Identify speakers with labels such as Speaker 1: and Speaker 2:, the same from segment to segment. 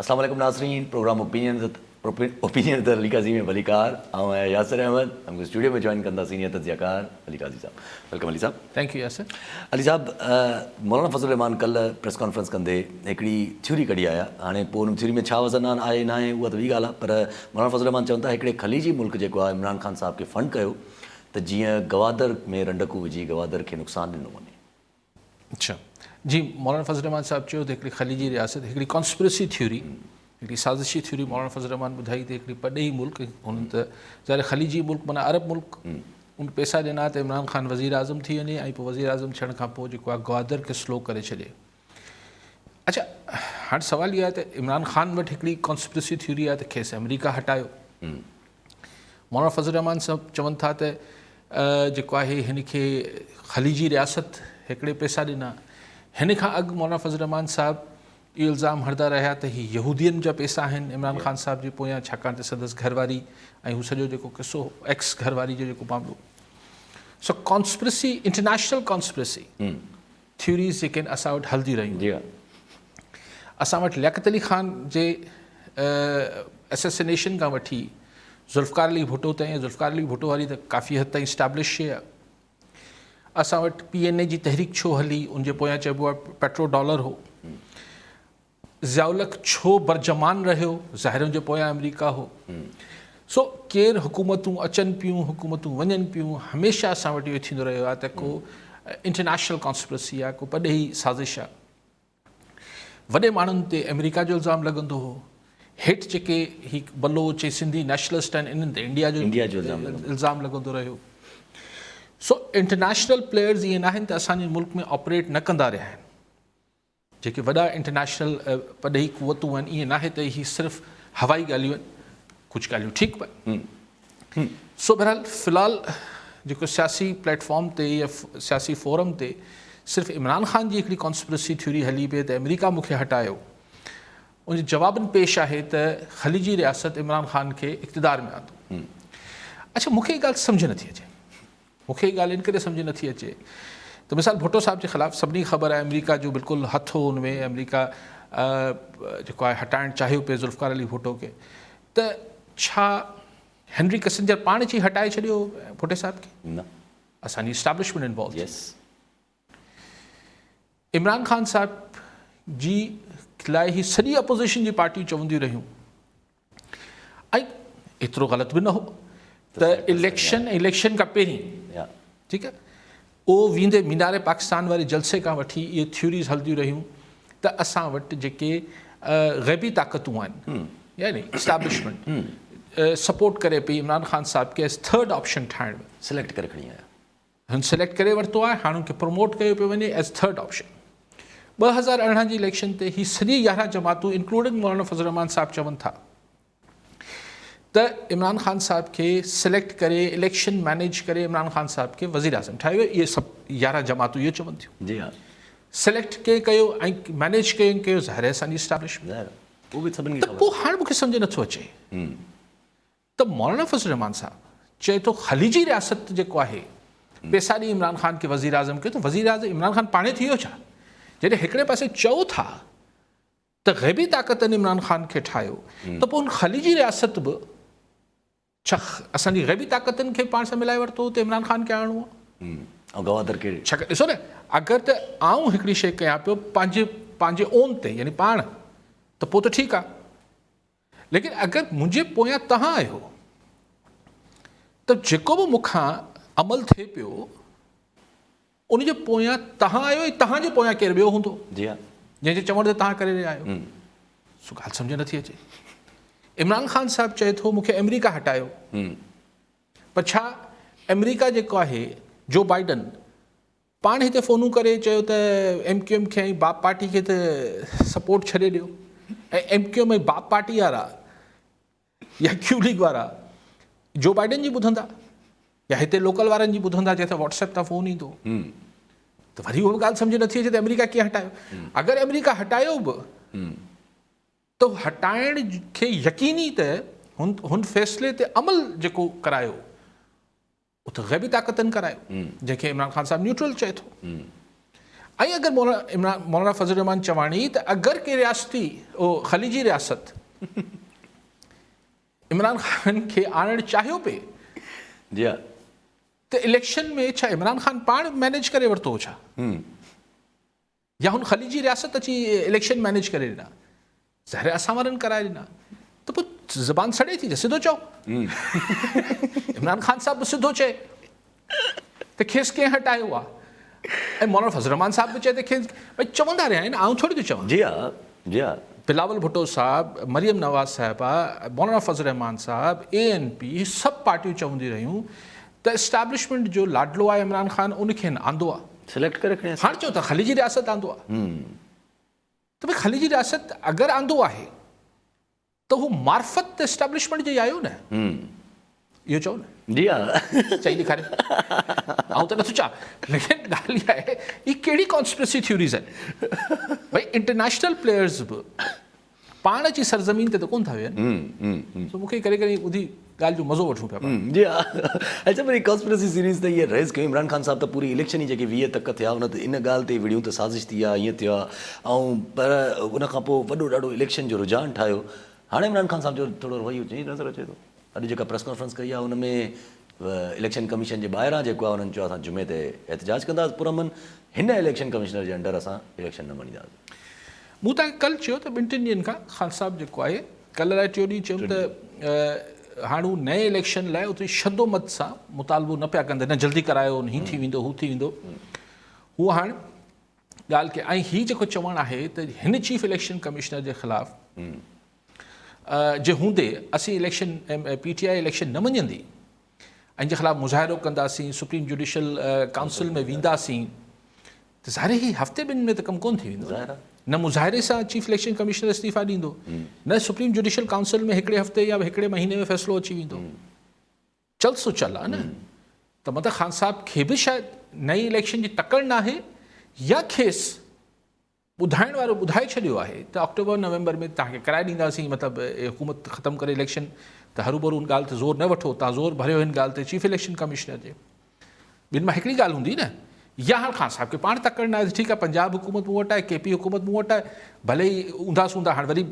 Speaker 1: अस्सलाम वालेकुम नाज़रीन, प्रोग्राम ओपिनियन अली काज़ी में अली कार ऐं यासिर अहमद हमको स्टूडियो में जॉइन कंदा सीनियर तजियाकार Ali Kazi sahab. Welcome Ali sahab.
Speaker 2: Thank you Yasir.
Speaker 1: Ali sahab, Maulana Fazal रहमान कल्ह प्रेस कॉन्फ्रेंस कंदे हिकिड़ी थ्योरी कढी आया। हाणे पोइ हुन थ्योरी में छा वज़न आहे न आहे उहा त ॿी ॻाल्हि आहे, पर मौलाना फज़ल रहमान चवनि था हिकिड़े ख़लीजी मुल्क जेको आहे इमरान ख़ान साहब खे फंड कयो त जीअं गवादर में रंडकू विझी गवादर खे नुक़सानु ॾिनो वञे।
Speaker 2: अच्छा जी, मौलाना फज़ल रहमान साहब चयो त हिकिड़ी ख़लीजी रियासत हिकिड़ी कॉन्स्पिरेसी थ्योरी, हिकिड़ी साज़िशी थ्योरी मौलाना फज़ल रहमान ॿुधाई त हिकिड़ी पॾेई मुल्क हुननि त ज़ाहिर ख़लीजी मुल्क माना अरब मुल्क उन पैसा ॾिना त इमरान ख़ान वज़ीर आज़म थी वञे ऐं पोइ वज़ीर आज़म थियण खां पोइ जेको आहे गवादर खे स्लो करे छॾे। अच्छा, हाणे सुवालु इहो आहे त इमरान ख़ान वटि हिकिड़ी कॉन्स्पिरेसी थ्योरी आहे त खेसि अमेरिका हटायो। मौलाना फज़ल रहमान साहब चवनि था त जेको आहे हिन खे ख़लीजी रियासत हिकिड़े पैसा ॾिना। हिन खां अॻु मौलाना फज़ल रहमान साहब इहो इल्ज़ाम हणंदा रहिया त हीअ यहूदियुनि जा पैसा आहिनि इमरान ख़ान साहब जे पोयां, छाकाणि त संदसि घरवारी ऐं हू सॼो जेको किसो एक्स घरवारी जो जेको मामिलो। सो कॉन्स्पिरेसी, इंटरनेशनल कॉन्स्पिरेसी थ्योरीज़ जेके आहिनि असां वटि हलंदी रहियूं। असां वटि लियाक़त अली ख़ान जे एसेसिनेशन खां वठी ज़ुल्फ़िकार अली भुट्टो ताईं, ज़ुल्फ़िकार अली भुट्टो वारी त काफ़ी हद ताईं इस्टेब्लिश शइ आहे। असां वटि PNA जी तहरीक छो हली, उनजे पोयां चइबो आहे पेट्रो डॉलर हो। ज़ियाउल हक़ छो बरजमान रहियो, ज़ाहिर जे पोयां अमेरिका हो। सो केरु हुकूमतूं अचनि पियूं, हुकूमतूं वञनि पियूं, हमेशह असां वटि इहो थींदो रहियो आहे त को इंटरनेशनल कॉन्स्पिरेसी आहे, को पॾेई साज़िश आहे। वॾे माण्हुनि ते अमेरिका जो इल्ज़ाम लॻंदो हो, हेठि जेके ही बलोच सिंधी नेशनलिस्ट आहिनि इन्हनि ते इंडिया जो इल्ज़ाम लॻंदो रहियो। सो इंटरनेशनल प्लेयर्स इहे न आहिनि त असांजे मुल्क में ऑपरेट न कंदा रहिया आहिनि। जेके वॾा इंटरनेशनल पॾेई क़ुवतूं आहिनि, ईअं न आहे त हीअ सिर्फ़ु हवाई ॻाल्हियूं आहिनि, कुझु ॻाल्हियूं ठीकु आहिनि। सो बहरहाल फ़िलहाल जेको सियासी प्लेटफॉर्म ते या सियासी फोरम ते सिर्फ़ु इमरान ख़ान जी हिकिड़ी कॉन्स्पिरेसी थ्योरी हली पई त अमेरिका मूंखे हटायो। उनजे जवाबनि पेश आहे त ख़लीजी रियासत इमरान ख़ान खे इक़्तिदार में आंदो। अच्छा, मूंखे हीअ ॻाल्हि सम्झ नथी अचे। मूंखे हीअ ॻाल्हि इन करे सम्झ नथी अचे त मिसाल भुट्टो साहब जे ख़िलाफ़ु सभिनी ख़बर आहे अमेरिका जो बिल्कुलु हथु हो हुन में। अमेरिका जेको आहे हटाइणु चाहियो पिए ज़ुल्फ़िकार अली भुट्टो खे, त छा हेनरी किसिंजर पाण अची हटाए छॾियो भुट्टे साहब खे?
Speaker 1: न,
Speaker 2: असांजी इस्टेब्लिशमेंट इन्वॉल्व। इमरान ख़ान साहब जी लाइ ही सॼी अपोज़िशन जी पार्टियूं चवंदियूं रहियूं ऐं एतिरो ग़लति बि न हो त इलेक्शन खां पहिरीं, ठीकु आहे, उहो वेंदे मीनारे पाकिस्तान वारे जलसे खां वठी इहे थ्योरीज़ हलंदियूं रहियूं त असां वटि जेके ग़ैबी ताक़तूं आहिनि, यानी इस्टेब्लिशमेंट सपोर्ट करे पई इमरान ख़ान साहब खे एज़ थर्ड ऑप्शन ठाहिण में।
Speaker 1: सिलेक्ट करे खणी आया,
Speaker 2: हुन सिलेक्ट करे वरितो आहे, हाणे हुनखे प्रमोट कयो पियो वञे एज़ थर्ड ऑप्शन। 2018 जी इलेक्शन ते ही सॼी 11 जमातूं इंक्लूडिंग मौलाना फज़ल रहमान साहब चवनि था त इमरान ख़ान साहब खे सिलेक्ट करे इलेक्शन मैनेज करे इमरान ख़ान साहब खे वज़ीर आज़म ठाहियो। इहे सभु 11 जमातूं इहो चवनि थियूं।
Speaker 1: जी हाँ,
Speaker 2: सिलेक्ट के कयो ऐं मैनेज कयो ज़ाहिर आहे असांजी इस्टेब्लिशमेंट।
Speaker 1: उहो बि सभिनी खे
Speaker 2: त पोइ हाणे मूंखे सम्झ नथो अचे त मौलाना फज़ल रहमान साहब चए थो ख़लीजी रियासत जेको आहे पैसा ॾेई इमरान ख़ान खे वज़ीर आज़म कयो, त वज़ीर आज़म इमरान ख़ान पाणे थी वियो छा? जॾहिं हिकिड़े पासे चओ था त ग़ैबी ताक़तनि इमरान ख़ान खे ठाहियो, त पोइ हुन ख़लीजी रियासत बि छा असांजी ग़ैबी ताक़तनि खे पाण सां मिलाए वरितो त इमरान ख़ान खे आणणो आहे?
Speaker 1: ऐं गवादर खे
Speaker 2: छा ॾिसो न, अगरि त आऊं हिकिड़ी शइ कयां पियो पंहिंजे ओन ते, यानी पाण, त पोइ त ठीकु आहे। लेकिन अगरि मुंहिंजे पोयां तव्हां आहियो त जेको बि मूंखां अमल थिए पियो उनजे पोयां तव्हां आहियो ऐं तव्हांजे पोयां केरु ॿियो हूंदो। जी हाँ, जंहिंजे चवण ते तव्हां करे रहिया आहियो। सो ॻाल्हि सम्झ नथी अचे। इमरान ख़ान साहब चए थो मूंखे अमेरिका हटायो, पर छा अमेरिका जेको आहे जो बाइडन पाण हिते फ़ोनूं करे चयो त MQM खे ऐं बाप पार्टी खे त सपोर्ट छॾे ॾियो, ऐं MQM ऐं बाप पार्टी वारा या क्यू लीग वारा जो बाइडन जी ॿुधंदा या हिते लोकल वारनि जी ॿुधंदा, जंहिंसां व्हाट्सएप तां फ़ोन ईंदो, त वरी उहा ॻाल्हि सम्झ नथी अचे त अमेरिका कीअं हटायो। अगरि अमेरिका हटायो बि त हटाइण खे यकीनी त हुन फ़ैसिले ते अमल जेको करायो उहो त ग़ैबी ताक़तनि करायो, जंहिंखे इमरान ख़ान साहब न्यूट्रल चए थो। ऐं अगरि मौलाना फज़ल रहमान चवाणी त अगरि के रियासती ख़लीजी रियासत इमरान ख़ान खे आणणु चाहियो पे
Speaker 1: जी हा
Speaker 2: त इलेक्शन में छा इमरान ख़ान पाण मैनेज करे वरितो हो छा, या हुन ख़लीजी रियासत अची इलेक्शन मैनेज करे ॾिना? ज़ाहिर असां वारनि कराए ॾिना त पोइ ज़बान सड़े थी त सिधो चओ। इमरान ख़ान साहिब बि सिधो चए त खेसि कंहिं हटायो आहे, ऐं मौलाना फज़ल रहमान साहिब बि चए त खेसि भई चवंदा रहिया आहिनि, आउं थोरी थो चवां।
Speaker 1: जी हा जी हा
Speaker 2: बिलावल भुट्टो साहब, मरियम नवाज़ साहिबा, मौलाना फज़ल रहमान साहब, ANP सभु पार्टियूं चवंदी रहियूं त एस्टैब्लिशमेंट जो लाडलो आहे इमरान ख़ान, उनखे आंदो आहे,
Speaker 1: सिलेक्ट करे खणी
Speaker 2: हाणे चओ था ख़लीजी रियासत आंदो आहे। त भई ख़लीजी रियासत अगरि आंदो आहे त हू मार्फत एस्टैब्लिशमेंट जी आयो न, इहो चओ न।
Speaker 1: जी हा
Speaker 2: चई ॾेखारियो, आउं त नथो चवां, लेकिन ॻाल्हि इहा आहे ही कहिड़ी कॉन्स्पिरेसी थ्योरीज़ आहिनि? भई इंटरनेशनल प्लेयर्स बि पाण जी सरज़मीन ते त कोन था वेहनि, सो मूंखे करे करे ॿुधी ॻाल्हि जो मज़ो वठूं पिया।
Speaker 1: जी हा अच्छा, पर कॉन्स्पिरेसी सीरीज़ त इहे रेज़ कयूं इमरान ख़ान साहिब त पूरी इलेक्शन ई जेके 20 तक थिया उन इन ॻाल्हि ते विड़ियूं त साज़िश थी आहे, ईअं थियो आहे, ऐं पर उन खां पोइ वॾो ॾाढो इलेक्शन जो रुझान ठाहियो। हाणे इमरान ख़ान साहिब जो थोरो रवैयो चेंज नज़र अचे थो। अॼु जेका प्रेस कॉन्फ्रेंस कई आहे उन में इलेक्शन कमीशन जे ॿाहिरां जेको आहे उन्हनि चयो असां जुमे ते एहतजाज कंदासीं पुरमन, हिन इलेक्शन कमिशनर जे अंडर असां इलेक्शन न मञींदासीं।
Speaker 2: मूं तव्हांखे कल्ह चयो त 2-3 ॾींहंनि खां ख़ान साहिब जेको आहे कल्ह लाइ 4 ॾींहं चयूं त हाणे हू नए इलेक्शन लाइ ओतिरी शदोमत सां मुतालबो न पिया कंदा, न जल्दी करायो, न हीउ थी वेंदो, हू थी वेंदो। हू हाणे ॻाल्हि के ऐं हीउ जेको चवणु आहे त हिन चीफ इलेक्शन कमिशनर जे ख़िलाफ़ जे हूंदे असीं इलेक्शन PTI इलेक्शन न मञंदी ऐं जे ख़िलाफ़ु मुज़ाहिरो कंदासीं, सुप्रीम जुडिशल काउंसिल में वेंदासीं, त ज़ाहिर ही हफ़्ते ॿिनि में त कमु कोन थी वेंदो। न मुज़ाहिरे सां चीफ इलेक्शन कमिशनर इस्तीफ़ा ॾींदो, न सुप्रीम जुडिशल काउंसिल में हिकिड़े हफ़्ते या हिकिड़े महीने में फ़ैसिलो अची वेंदो। चल सो चल आहे न। त मतिलबु ख़ान साहिब खे बि शायदि नई इलेक्शन जी तकड़ न आहे, या खेसि ॿुधाइण वारो ॿुधाए छॾियो आहे त अक्टूबर नवंबर में तव्हांखे कराए ॾींदासीं, मतिलबु हुकूमत ख़तमु करे इलेक्शन, त हरूभरू हुन ॻाल्हि ते ज़ोर न वठो, तव्हां ज़ोर भरियो हिन ॻाल्हि ते चीफ इलेक्शन कमिशनर जे। ॿिनि मां हिकिड़ी ॻाल्हि हूंदी न, या हाणे ख़ान साहिब खे पाण तकड़ न आहे, ठीकु आहे पंजाब हुकूमत मूं वटि आहे, KP हुकूमत मूं वटि आहे, भले ई ऊंधा सूंधा हाणे वरी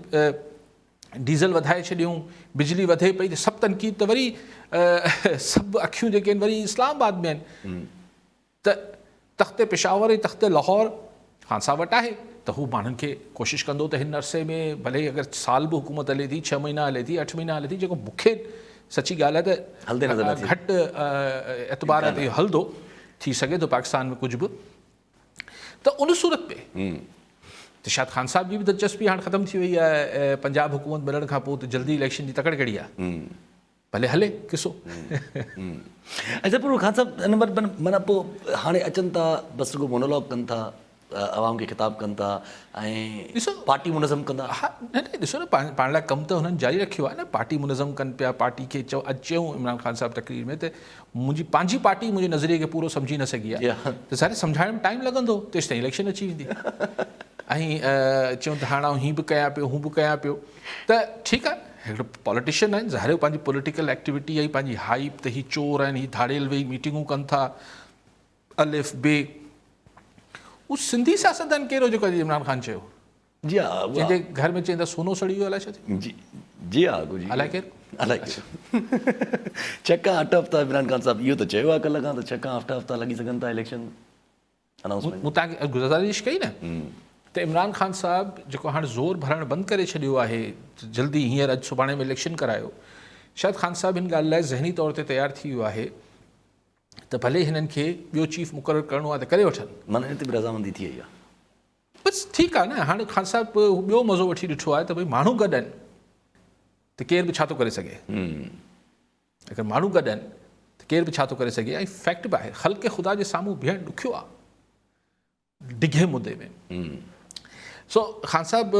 Speaker 2: डीज़ल वधाए छॾियूं, बिजली वधे पई, त सभु तनक़ीद त वरी सभु अखियूं जेके आहिनि वरी इस्लामाबाद में आहिनि। त तख़्ते पेशावर ऐं तख़्ते लाहौर ख़ान साहिब वटि आहे, त हू माण्हुनि खे कोशिशि कंदो त हिन अरसे में भले अगरि साल बि हुकूमत हले थी, 6 महीना हले थी, 8 महीना हले थी, जेको मूंखे सची ॻाल्हि आहे त घटि एतबार ते हलंदो थी सघे थो पाकिस्तान में कुझु बि। त उन सूरत में त शायदि ख़ान साहिब जी बि दिलचस्पी हाणे ख़तमु थी वई आहे पंजाब हुकूमत मिलण खां पोइ, त जल्दी इलेक्शन जी तकड़ कहिड़ी आहे, भले हले किसो।
Speaker 1: अच्छा, पर ख़ान साहिब माना पोइ हाणे अचनि था बसि रुगो मोनोलॉग कनि था, आवाम खे ख़िताब कनि था ऐं
Speaker 2: ॾिसो
Speaker 1: पार्टी मुनज़म कंदा।
Speaker 2: हा न ॾिसो न पाण लाइ कमु त हुननि जारी रखियो आहे न, पार्टी मुनज़म कनि पिया, पार्टी खे अॼु चयूं इमरान ख़ान साहिब तक़रीर में त मुंहिंजी पंहिंजी पार्टी मुंहिंजे नज़रिए खे पूरो सम्झी न सघी आहे, त ज़ाहिर सम्झाइण में टाइम लॻंदो, तेसि ताईं इलेक्शन अची वेंदी। ऐं चयूं त हाणे हीअं बि कयां पियो, हू बि कयां पियो, त ठीकु आहे, हिकिड़ो पॉलिटिशियन आहिनि, ज़ाहिर पंहिंजी पॉलिटिकल एक्टिविटी आई, पंहिंजी हाइप त हीअ चोर आहिनि, हीअ धाड़ेल वेही मीटिंगूं कनि था, अलिफ बे। उहो सिंधी सियासतदान कहिड़ो जेको इमरान ख़ान चयो?
Speaker 1: जी हा,
Speaker 2: जंहिंजे घर में चवंदा सोनो सड़ी वियो, अलाए छा थियो?
Speaker 1: जी हा,
Speaker 2: अलाए केरु,
Speaker 1: अलाए छक्का 8 हफ़्ता इमरान ख़ान साहिब इहो त चयो आहे कल्ह खां, त छक्का 8 हफ़्ता लॻी सघनि था इलेक्शन अनाउंसमेंट।
Speaker 2: मूं तव्हांखे गुज़ारिश कई न त इमरान ख़ान साहिब जेको हाणे ज़ोर भरणु बंदि करे छॾियो आहे, जल्दी हींअर अॼु सुभाणे में इलेक्शन करायो, शायदि ख़ान साहिब हिन ॻाल्हि लाइ ज़हनी तौर ते तयारु थी वियो आहे त भले हिननि खे ॿियो चीफ मुक़ररु करिणो आहे त करे वठनि,
Speaker 1: माना हिन ते बि रज़ामंदी थी वई आहे।
Speaker 2: बसि ठीकु आहे न। हाणे ख़ान साहिब ॿियो मज़ो वठी ॾिठो आहे त भई माण्हू गॾु आहिनि त केर बि छा थो करे सघे, अगरि माण्हू गॾु आहिनि त केर बि छा थो करे सघे। ऐं फैक्ट बि आहे, ख़ल्क़ ख़ुदा जे साम्हूं बीहणु ॾुखियो आहे डिघे मुदे में। सो ख़ान साहिब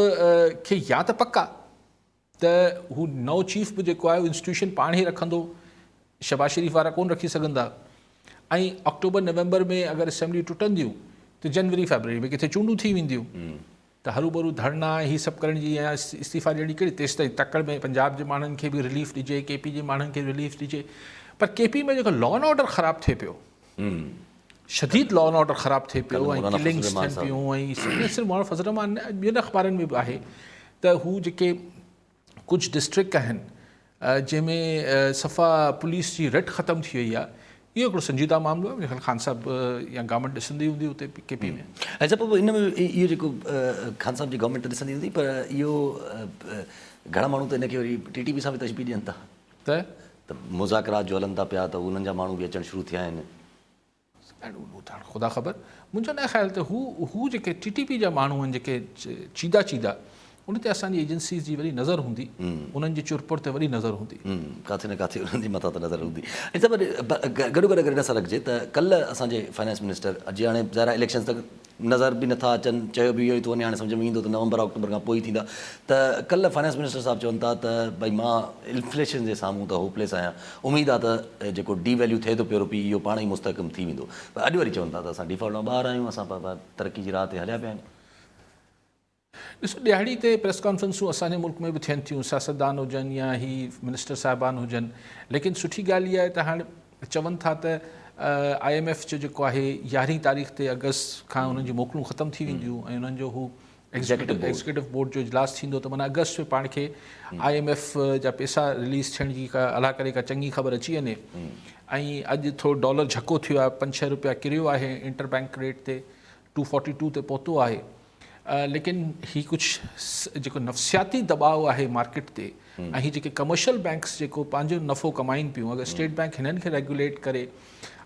Speaker 2: खे या त पक आहे त हू नओं चीफ बि जेको आहे इंस्टीट्यूशन पाण ई रखंदो, शहबाज शरीफ़ वारा कोन रखी सघंदा, ऐं अक्टूबर नवंबर में अगरि असेंबली टुटंदियूं त जनवरी फरवरी में किथे चूंडूं थी वेंदियूं, त हरू धरना हीअ सभु करण जी या इस्तीफ़ा ॾियणी कहिड़ी, तेसि ताईं तकड़ में पंजाब जे माण्हुनि खे बि रिलीफ ॾिजे, KP जे माण्हुनि खे रिलीफ ॾिजे। पर KP में जेको लॉ एंड ऑर्डर ख़राबु थिए पियो, शदीद लॉ एंड ऑर्डर ख़राबु थिए पियो ऐं
Speaker 1: मौलाना
Speaker 2: किलिंग्स
Speaker 1: फज़ल रहमान
Speaker 2: थियनि पियूं ऐं सिर्फ़ु मौलाना फज़ल रहमान ॿियनि अख़बारनि में बि आहे त हू जेके कुझु डिस्ट्रिक्ट आहिनि जंहिंमें सफ़ा पुलिस जी रट ख़तमु थी वई आहे, इहो हिकिड़ो संजीदा मामिलो आहे। मुंहिंजे ख़्याल ख़ान साहब या गवर्नमेंट ॾिसंदी हूंदी हुते KP में।
Speaker 1: अच्छा पोइ इन में इहो जेको ख़ान साहब जी गवर्नमेंट ॾिसंदी हूंदी, पर इहो घणा माण्हू त इनखे वरी TTP सां बि तशबीह ॾियनि था त मुज़ाकरात जो हलनि था पिया त उन्हनि जा माण्हू बि अचणु शुरू थिया आहिनि।
Speaker 2: ख़ुदा ख़बर, मुंहिंजो न ख़्याल त हू जेके TTP जा माण्हू आहिनि जेके चीदा उन ते असांजी एजेंसीज़ जी वरी नज़र हूंदी, उन्हनि जी चुरपुर ते वरी नज़र हूंदी,
Speaker 1: किथे न किथे उन्हनि जी मथां त नज़र हूंदी। ऐं सभु गॾो गॾु अगरि इन सां रखिजे त कल्ह असांजे फाइनेंस मिनिस्टर, अॼु हाणे ज़ाहिर इलेक्शन्स तक नज़र बि नथा अचनि, चयो बि इहो ई थो वञे, हाणे सम्झ में ईंदो त नवंबर अक्टूबर खां पोइ ई थींदा। त कल्ह फाइनेंस मिनिस्टर साहिबु चवनि था त भई मां इन्फ्लेशन जे साम्हूं त होपलेस आहियां, उमेदु आहे त जेको डीवैल्यू थिए थो पियो रुपी इहो पाण ई मुस्तहकम थी वेंदो। पर अॼु वरी चवनि था त असां डिफॉल्ट मां ॿाहिरि आहियूं, असां तरक़ी जी राह ते हलिया पिया आहियूं।
Speaker 2: ॾिसो, ॾियारी ते प्रेस कॉन्फ्रेंसूं असांजे मुल्क में बि थियनि थियूं, सियासतदान हुजनि या ही मिनिस्टर साहिबान हुजनि, लेकिन सुठी ॻाल्हि इहा आहे त हाणे चवनि था त IMF जो जेको आहे 11 तारीख़ ते अगस्त खां उन्हनि जी मोकलूं ख़तमु थी वेंदियूं ऐं उन्हनि जो हू एग्जीक्यूटिव बोर्ड जो इजलास थींदो, त माना अगस्त में पाण खे IMF जा पैसा रिलीज़ थियण जी का अलाह करे का चङी ख़बर अची वञे। ऐं अॼु थोरो डॉलर झको थियो आहे, 5-6 रुपया किरियो आहे, इंटरबैंक रेट ते 242 ते पहुतो आहे। लेकिन ही कुझु जेको नफ़सियाती दबाव आहे मार्केट ते ऐं ही जेके कमर्शियल बैंक्स जेको पंहिंजो नफ़ो कमाइनि पियूं, अगरि स्टेट बैंक हिननि खे रेगुलेट करे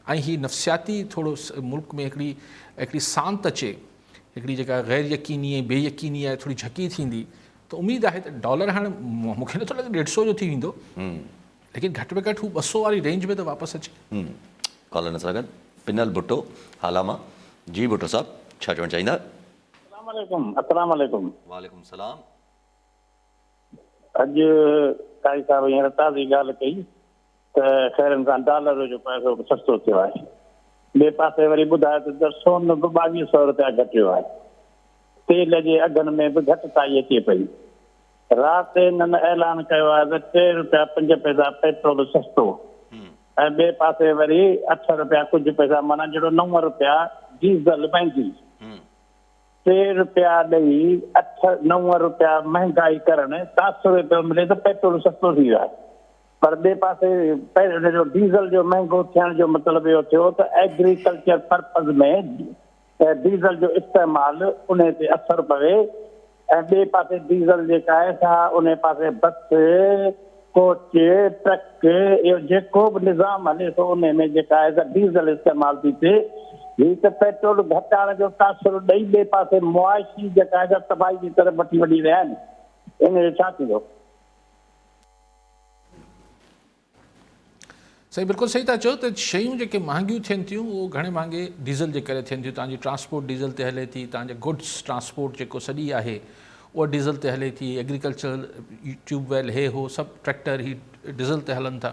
Speaker 2: ऐं ही नफ़सियाती थोरो मुल्क में हिकिड़ी सांत अचे, हिकिड़ी जेका गैर यकीनी ऐं बेयकीनी आहे थोरी झकी थींदी, त उमेदु आहे त डॉलर हाणे मूंखे नथो लॻे 150 जो थी वेंदो, लेकिन घटि में घटि हू 200 वारी रेंज में त वापसि अचे।
Speaker 1: कॉलर सां गॾु पिनल भुट्टो हालामा। जी भुट्टो साहब, छा चवणु चाहींदा?
Speaker 3: अस्सलाम वालेकुम।
Speaker 1: वालेकुम सलाम।
Speaker 3: अॼु काई साहब हींअर ताज़ी ॻाल्हि कई त ख़ैरनि सां डॉलर जो पैसो सस्तो थियो आहे। ॿिए पासे वरी ॿुधायो त सोन बि 2200 रुपया घटियो आहे। तेल जे अघनि में बि घटिताई अचे पई। राति हिननि ऐलान कयो आहे त 3 रुपया 5 पैसा पेट्रोल सस्तो ऐं ॿिए पासे वरी 8 रुपया कुझु पैसा, माना जहिड़ो 9 रुपया डीज़ल महांगी। 3 रुपया ॾेई 8-9 रुपया महांगाई करणु तासुर पियो मिले त पेट्रोल सस्तो थी वियो आहे। पर ॿिए पासे जो डीज़ल जो महांगो थियण जो मतिलबु इहो थियो त एग्रीकल्चर पर्पज़ में डीज़ल जो इस्तेमालु उन ते असरु पवे ऐं ॿिए पासे डीज़ल जेका आहे सा उन पासे बस, कोच, ट्रक, इहो जेको बि निज़ाम हले थो उन में जेका आहे त डीज़ल इस्तेमालु थी थिए। हीअ त पेट्रोल घटाइण जो तासुर ॾेई ॿिए पासे मुआशी जेका आहे तबाही जी तरफ़ वठी वञी रहिया आहिनि। इन जो छा थींदो?
Speaker 2: सही, बिल्कुलु सही था चओ त शयूं जेके महांगियूं थियनि थियूं उहो घणे महांगे डीज़ल जे करे थियनि थियूं। तव्हांजी ट्रांसपोर्ट डीज़ल ते हले थी, तव्हांजे गुड्स ट्रांसपोर्ट जेको सॼी आहे उहा डीज़ल ते हले थी, एग्रीकल्चर ट्यूबवेल हे हो सभु ट्रैक्टर ही डीज़ल ते हलनि था।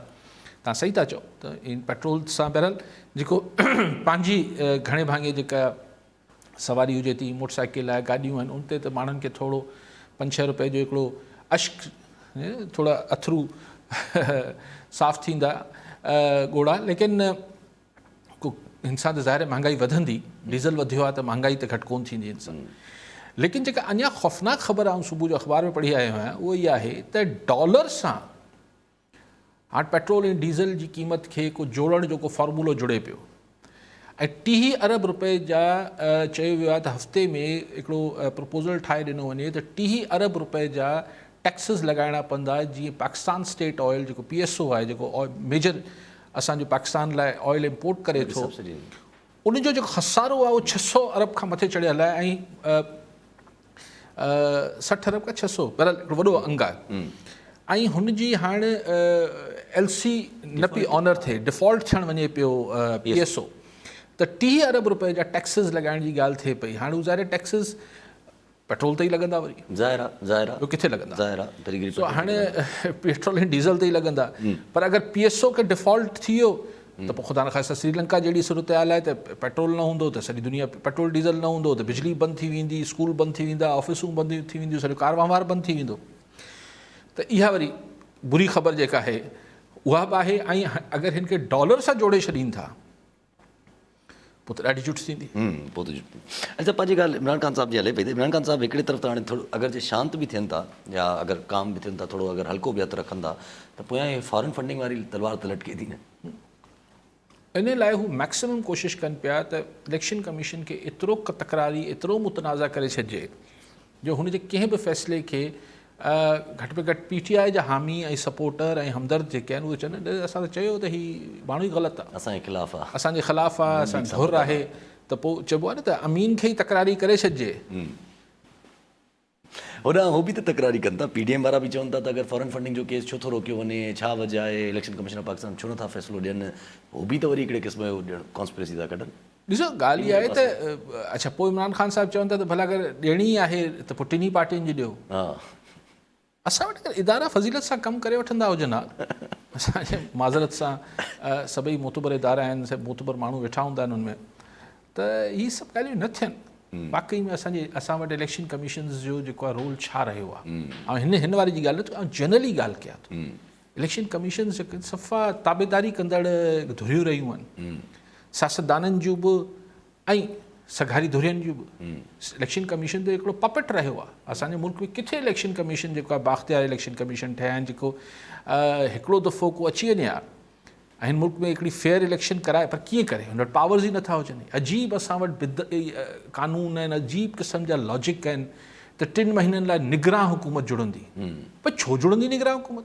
Speaker 2: तव्हां सही था चओ त इन पेट्रोल सां बहरहाल जेको पंहिंजी घणे भाङे जेका सवारी हुजे थी, मोटरसाइकिल आहे, गाॾियूं आहिनि, उन ते त माण्हुनि खे थोरो 5-6 रुपए जो हिकिड़ो अश्क, थोरा अथरू साफ़ थींदा ॻोड़ा। लेकिन हिन सां त ज़ाहिर महांगाई वधंदी, डीज़ल वधियो आहे त महांगाई त घटि कोन थींदी हिन सां। लेकिन जेका अञा ख़ौफ़नाक ख़बर आहे सुबुह जो अख़बार में पढ़ी आयो आहियां उहो इहा आहे त डॉलर सां हाणे पेट्रोल ऐं डीज़ल जी क़ीमत खे को जोड़ण जो को फॉर्मूलो जुड़े पियो ऐं 30 अरब रुपए जा चयो वियो आहे त हफ़्ते में हिकिड़ो प्रपोज़ल ठाहे ॾिनो वञे त 30 अरब रुपए जा टैक्सिस लॻाइणा पवंदा। जीअं पाकिस्तान स्टेट ऑयल जेको PSO आहे, जेको मेजर असांजो पाकिस्तान लाइ ऑयल इम्पोर्ट करे थो, उनजो जेको खसारो आहे उहो 600 अरब खां मथे चढ़ियल आहे ऐं 60 अरब खां 600 बहरहाल हिकिड़ो वॾो अंग आहे। ऐं हुनजी हाणे LC न पई ऑनर थिए, डिफॉल्ट थियणु वञे पियो PSO, त 30 अरब रुपए जा टैक्सिस लॻाइण जी ॻाल्हि थिए पई। हाणे उहे टैक्सिस पेट्रोल ते ई लॻंदा, वरी ज़ाहिर किथे लॻंदा? सो हाणे पेट्रोल ऐं डीज़ल ते ई लॻंदा। पर अगरि PSO खे डिफॉल्ट थी वियो त पोइ ख़ुदा न ख़ासिता श्रीलंका जहिड़ी सूरत हाल आहे त पेट्रोल न हूंदो त सॼी दुनिया, पेट्रोल डीज़ल न हूंदो त बिजली बंदि थी वेंदी, स्कूल बंदि थी वेंदा, ऑफिसूं बंदि थी वेंदियूं, सॼो कार वहिंवार बंदि थी वेंदो। त इहा वरी बुरी ख़बर जेका आहे उहा बि आहे। ऐं अगरि हिन खे डॉलर सां जोड़े छॾीनि था पोइ त ॾाढी चुट थींदी।
Speaker 1: पोइ त अच्छा पंहिंजी ॻाल्हि इमरान ख़ान साहब जी हले पई त इमरान ख़ान साहब हिकिड़ी तरफ़ त हाणे थोरो अगरि जे शांति बि थियनि था या अगरि काम बि थियनि था थोरो अगरि हल्को बि हथु रखनि था त पोयां इहे फॉरेन फंडिंग वारी तलवार त लटके थी न।
Speaker 2: इन लाइ हू मैक्सिमम कोशिशि कनि पिया त इलेक्शन कमीशन खे एतिरो तकरारी एतिरो मुतनाज़ा करे छॾिजे जो हुन जे कंहिं बि फ़ैसिले खे घटि में घटि PTI जा हामी ऐं सपोर्टर ऐं हमदर्द जेके आहिनि उहे चवनि असां त चयो त हीउ माण्हू ई ग़लति आहे,
Speaker 1: असांजे ख़िलाफ़ु आहे,
Speaker 2: असांजे ख़िलाफ़ु आहे, असांजो धुर आहे, त पोइ चइबो आहे न त अमीन खे ई तकरारी करे छॾिजे।
Speaker 1: होॾां हो बि त तकरारी कनि था, PDM वारा बि चवनि था त अगरि फॉरेन फंडिंग जो केस छो थो रोकियो वञे, छा वजह आहे, इलेक्शन कमीशन ऑफ पाकिस्तान छो नथा फ़ैसिलो ॾियनि, हो बि त वरी हिकिड़े क़िस्म जो कॉन्स्पिरेसी था कढनि।
Speaker 2: ॾिसो ॻाल्हि इहा आहे त अच्छा पोइ इमरान ख़ान साहिबु चवनि था त भला अगरि ॾियणी आहे त पोइ टिनी पार्टियुनि जी ॾियो।
Speaker 1: हा
Speaker 2: असां वटि अगरि इदारा फज़ीलत सां कमु करे वठंदा हुजनि हा असांजे माज़रत सां सभई मोतबर इदारा आहिनि, सभु मोतबर माण्हू वेठा हूंदा आहिनि हुनमें, त इहे सभु ॻाल्हियूं न थियनि। वाकई में असां वटि इलेक्शन कमीशन्स जो जेको आहे रोल छा रहियो आहे, ऐं हिन वारी जी ॻाल्हि न ऐं जनरली ॻाल्हि कयां थो, इलेक्शन कमीशन्स जेके सफ़ा ताबेदारी कंदड़ धुरियूं रहियूं आहिनि, सियासतदाननि जूं बि ऐं सघारी धुरियुनि जूं बि। इलेक्शन कमीशन त हिकिड़ो पपेट रहियो आहे असांजे मुल्क में। किथे इलेक्शन कमीशन जेको आहे बाख़्तियार इलेक्शन कमीशन ठहिया आहिनि जेको हिकिड़ो दफ़ो को अची वञे हा ऐं हिन मुल्क में हिकिड़ी फेयर इलेक्शन कराए, पर कीअं करे, हुन वटि पावर्स ई नथा हुजनि। अजीब असां वटि कानून आहिनि, अजीब क़िस्म जा लॉजिक आहिनि त 3 महीननि लाइ निगरान हुकूमत जुड़ंदी, पर छो जुड़ंदी निगरान हुकूमत?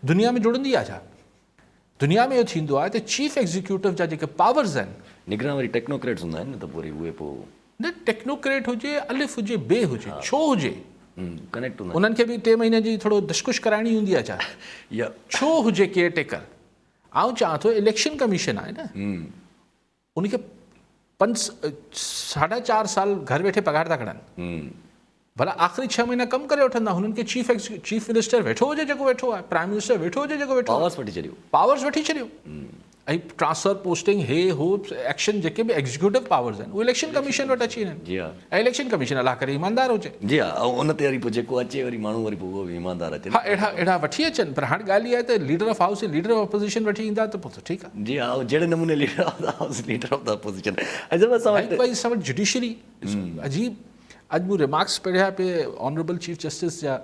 Speaker 2: दुनिया में जुड़ंदी आहे छा? दुनिया में इहो थींदो आहे त चीफ एग्ज़ीक्यूटिव जा जेके पावर्स आहिनि,
Speaker 1: निगरान वरी टेक्नोक्रेट्स हूंदा आहिनि न, त वरी उहे पोइ
Speaker 2: न टेक्नोक्रेट हुजे, अलिफ हुजे, बे हुजे, छो हुजे,
Speaker 1: कनेक्ट हूंदा
Speaker 2: उन्हनि खे बि 3 महीने जी थोरो दशकुश कराइणी हूंदी आहे छा?
Speaker 1: या
Speaker 2: छो हुजे केयर टेकर? आउं चवां थो इलेक्शन कमीशन आहे न, उनखे 4.5 साल घर वेठे पघार था खणनि, भला आख़िरी 6 महीना कमु करे वठंदा, हुननि खे चीफ मिनिस्टर वेठो हुजे जेको वेठो आहे, प्राइम मिनिस्टर वेठो हुजे जेको वेठो आहे, पावर्स वठी छॾियो ऐं ट्रांसफर पोस्टिंग हे हो एक्शन जेके बि एग्जीक्यूटिव पावर्स आहिनि उहे इलेक्शन कमीशन वटि अची वञनि ऐं इलेक्शन कमीशन अलाह करे ईमानदार हुजे।
Speaker 1: जी हा, ऐं उन ते वरी पोइ जेको अचे वरी माण्हू वरी पोइ उहो बि ईमानदार अचे।
Speaker 2: हा अहिड़ा वठी अचनि, पर हाणे ॻाल्हि इहा आहे त leader of house leader of opposition वठी ईंदा त पोइ त ठीकु आहे।
Speaker 1: जी हा, जहिड़े नमूने leader of the house leader of the opposition. ऐं जब असां
Speaker 2: वटि जुडिशरी अजीब, अॼु मूं रिमार्क्स पढ़िया पिए ऑनरेबल चीफ जस्टिस जा,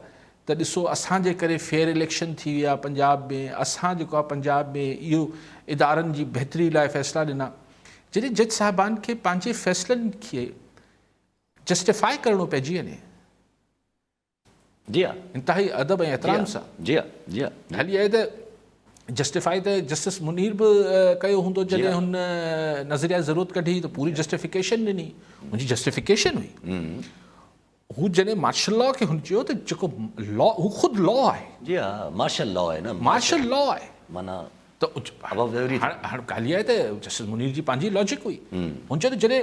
Speaker 2: त ॾिसो असांजे करे फेयर इलेक्शन थी विया पंजाब में, असां जेको आहे पंजाब में इहो इदारनि जी बहितरी लाइ फ़ैसिला ॾिना। जॾहिं जज साहिबान खे पंहिंजे फ़ैसिलनि खे जस्टिफाई करिणो पइजी वञे,
Speaker 1: जी हा,
Speaker 2: इंतिहाई अदब ऐं एहतराम सां,
Speaker 1: जी हा, जी हा,
Speaker 2: ख़ाली आहे त जस्टिफाई त जस्टिस मुनीर बि कयो हूंदो जॾहिं हुन नज़रिया ज़रूरत कढी त पूरी जस्टिफिकेशन ॾिनी, मुंहिंजी जस्टिफिकेशन हुई। हू जॾहिं मार्शल लॉ खे हुन चयो त जेको लॉ हू ख़ुदि लॉ आहे,
Speaker 1: जी हा, मार्शल लॉ आहे न,
Speaker 2: मार्शल लॉ आहे
Speaker 1: माना
Speaker 2: त हाणे ॻाल्हि आहे त जस्टिस मुनीर जी पंहिंजी लॉजिक हुई। हुन चयो त जॾहिं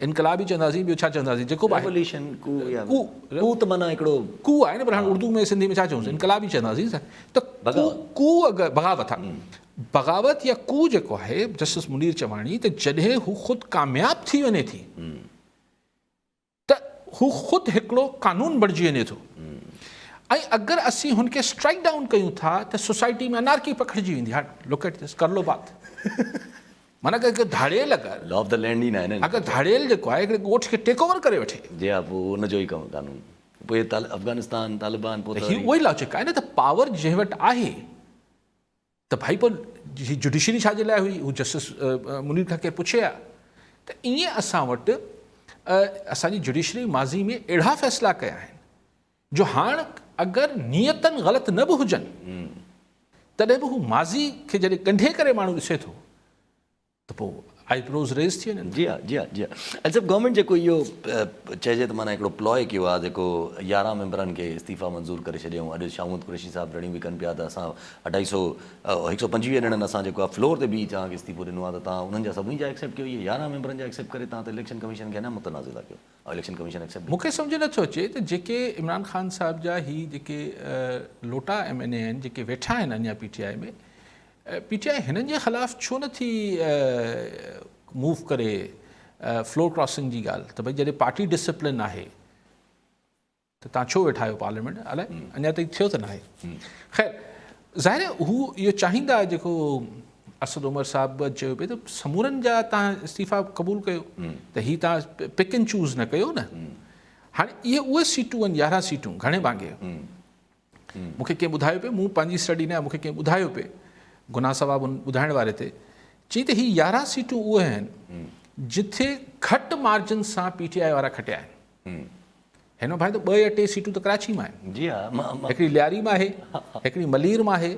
Speaker 2: इनकलाबी चवंदासीं, ॿियो छा चवंदासीं, जेको बि कू आहे न, पर हाणे उर्दू में सिंधी में छा चऊं, इनकलाबी चवंदासीं त कू अगरि बग़ावत आहे, बग़ावत या कू जेको आहे जस्टिस मुनीर चवाणी त जॾहिं हू ख़ुदि कामयाबु थी वञे थी त हू ख़ुदि हिकिड़ो कानून बणिजी वञे थो, ऐं अगरि असीं हुनखे स्ट्राइक डाउन कयूं था त सोसाइटी में अनारकी पखिड़िजी वेंदी। हाणे लुक एट दिस, कर लो बात, माना कि धाड़ेल अगरि
Speaker 1: लॉ ऑफ द लैंड ई न आहे न,
Speaker 2: अगरि धाड़ेल जेको आहे हिकिड़े ॻोठ खे टेक ओवर करे वठे,
Speaker 1: जी हा, पोइ हुनजो ई कानून, पोइ अफ़गानिस्तान तालिबान, पोइ
Speaker 2: उहो ई लॉजिक आहे न त पावर जंहिं वटि आहे त भाई पोइ जुडिशरी छाजे लाइ हुई, हू जस्टिस मुनीर खां केरु पुछे हा। त ईअं असां वटि असांजी जुडिशरी माज़ी में अहिड़ा फ़ैसिला कया आहिनि जो हाणे अगरि नियतनि ग़लति न बि हुजनि तॾहिं बि हू माज़ी खे जॾहिं ॻंढे करे माण्हू ॾिसे थो त पोइ आईब्रोज़ रेज़ थी वञनि।
Speaker 1: जी हा, जी हा, जी हा। ऐं सभु गवर्नमेंट जेको इहो चइजे त माना हिकिड़ो प्लॉय कयो आहे, जेको 11 मेंबरनि खे इस्तीफ़ा मंज़ूर करे छॾियऊं। अॼु शाहमूद कुरैशी साहिबु रड़ियूं बि कनि पिया त असां 125 ॼणनि असां जेको आहे फ्लोर ते बि तव्हांखे इस्तीफ़ो ॾिनो आहे, त तव्हां उन्हनि जा सभिनी जा एक्सेप्ट कयो, इहे 11 मेंबरनि जा एक्सेप्ट करे तव्हां त इलेक्शन कमीशन खे न मुतनाज़ था कयो, ऐं इलेक्शन कमीशन एक्सेप्ट।
Speaker 2: मूंखे सम्झ नथो अचे त जेके इमरान ख़ान साहिब जा ही जेके लोटा MNA आहिनि जेके वेठा आहिनि अञा PTI में, PTI हिननि जे ख़िलाफ़ु छो नथी मूव करे फ्लोर क्रॉसिंग जी ॻाल्हि, त भई जॾहिं पार्टी डिसिप्लिन आहे त तव्हां छो वेठा आहियो पार्लियामेंट, अलाए अञा ताईं थियो त न आहे। ख़ैर ज़ाहिर हू इहो चाहींदा जेको असद उमर साहब चयो पिए त समूरनि जा तव्हां इस्तीफ़ा क़बूल कयो त हीअ तव्हां पिक एंड चूज़ न कयो न। हाणे इहे उहे सीटूं आहिनि 11 सीटूं घणे भाङे मूंखे कंहिं ॿुधायो पियो, मूं पंहिंजी स्टडी न मूंखे कंहिं ॿुधायो पिए, गुनाह सवाब ॿुधाइण वारे ते, चई त हीअ 11 सीटूं उहे आहिनि जिथे घटि मार्जिन सां PTI वारा खटिया आहिनि। हिन भाई त 2 या 3 सीटूं त कराची मां आहिनि,
Speaker 1: जी हा,
Speaker 2: हिकिड़ी लियारी मां आहे, हिकिड़ी मलीर मां आहे,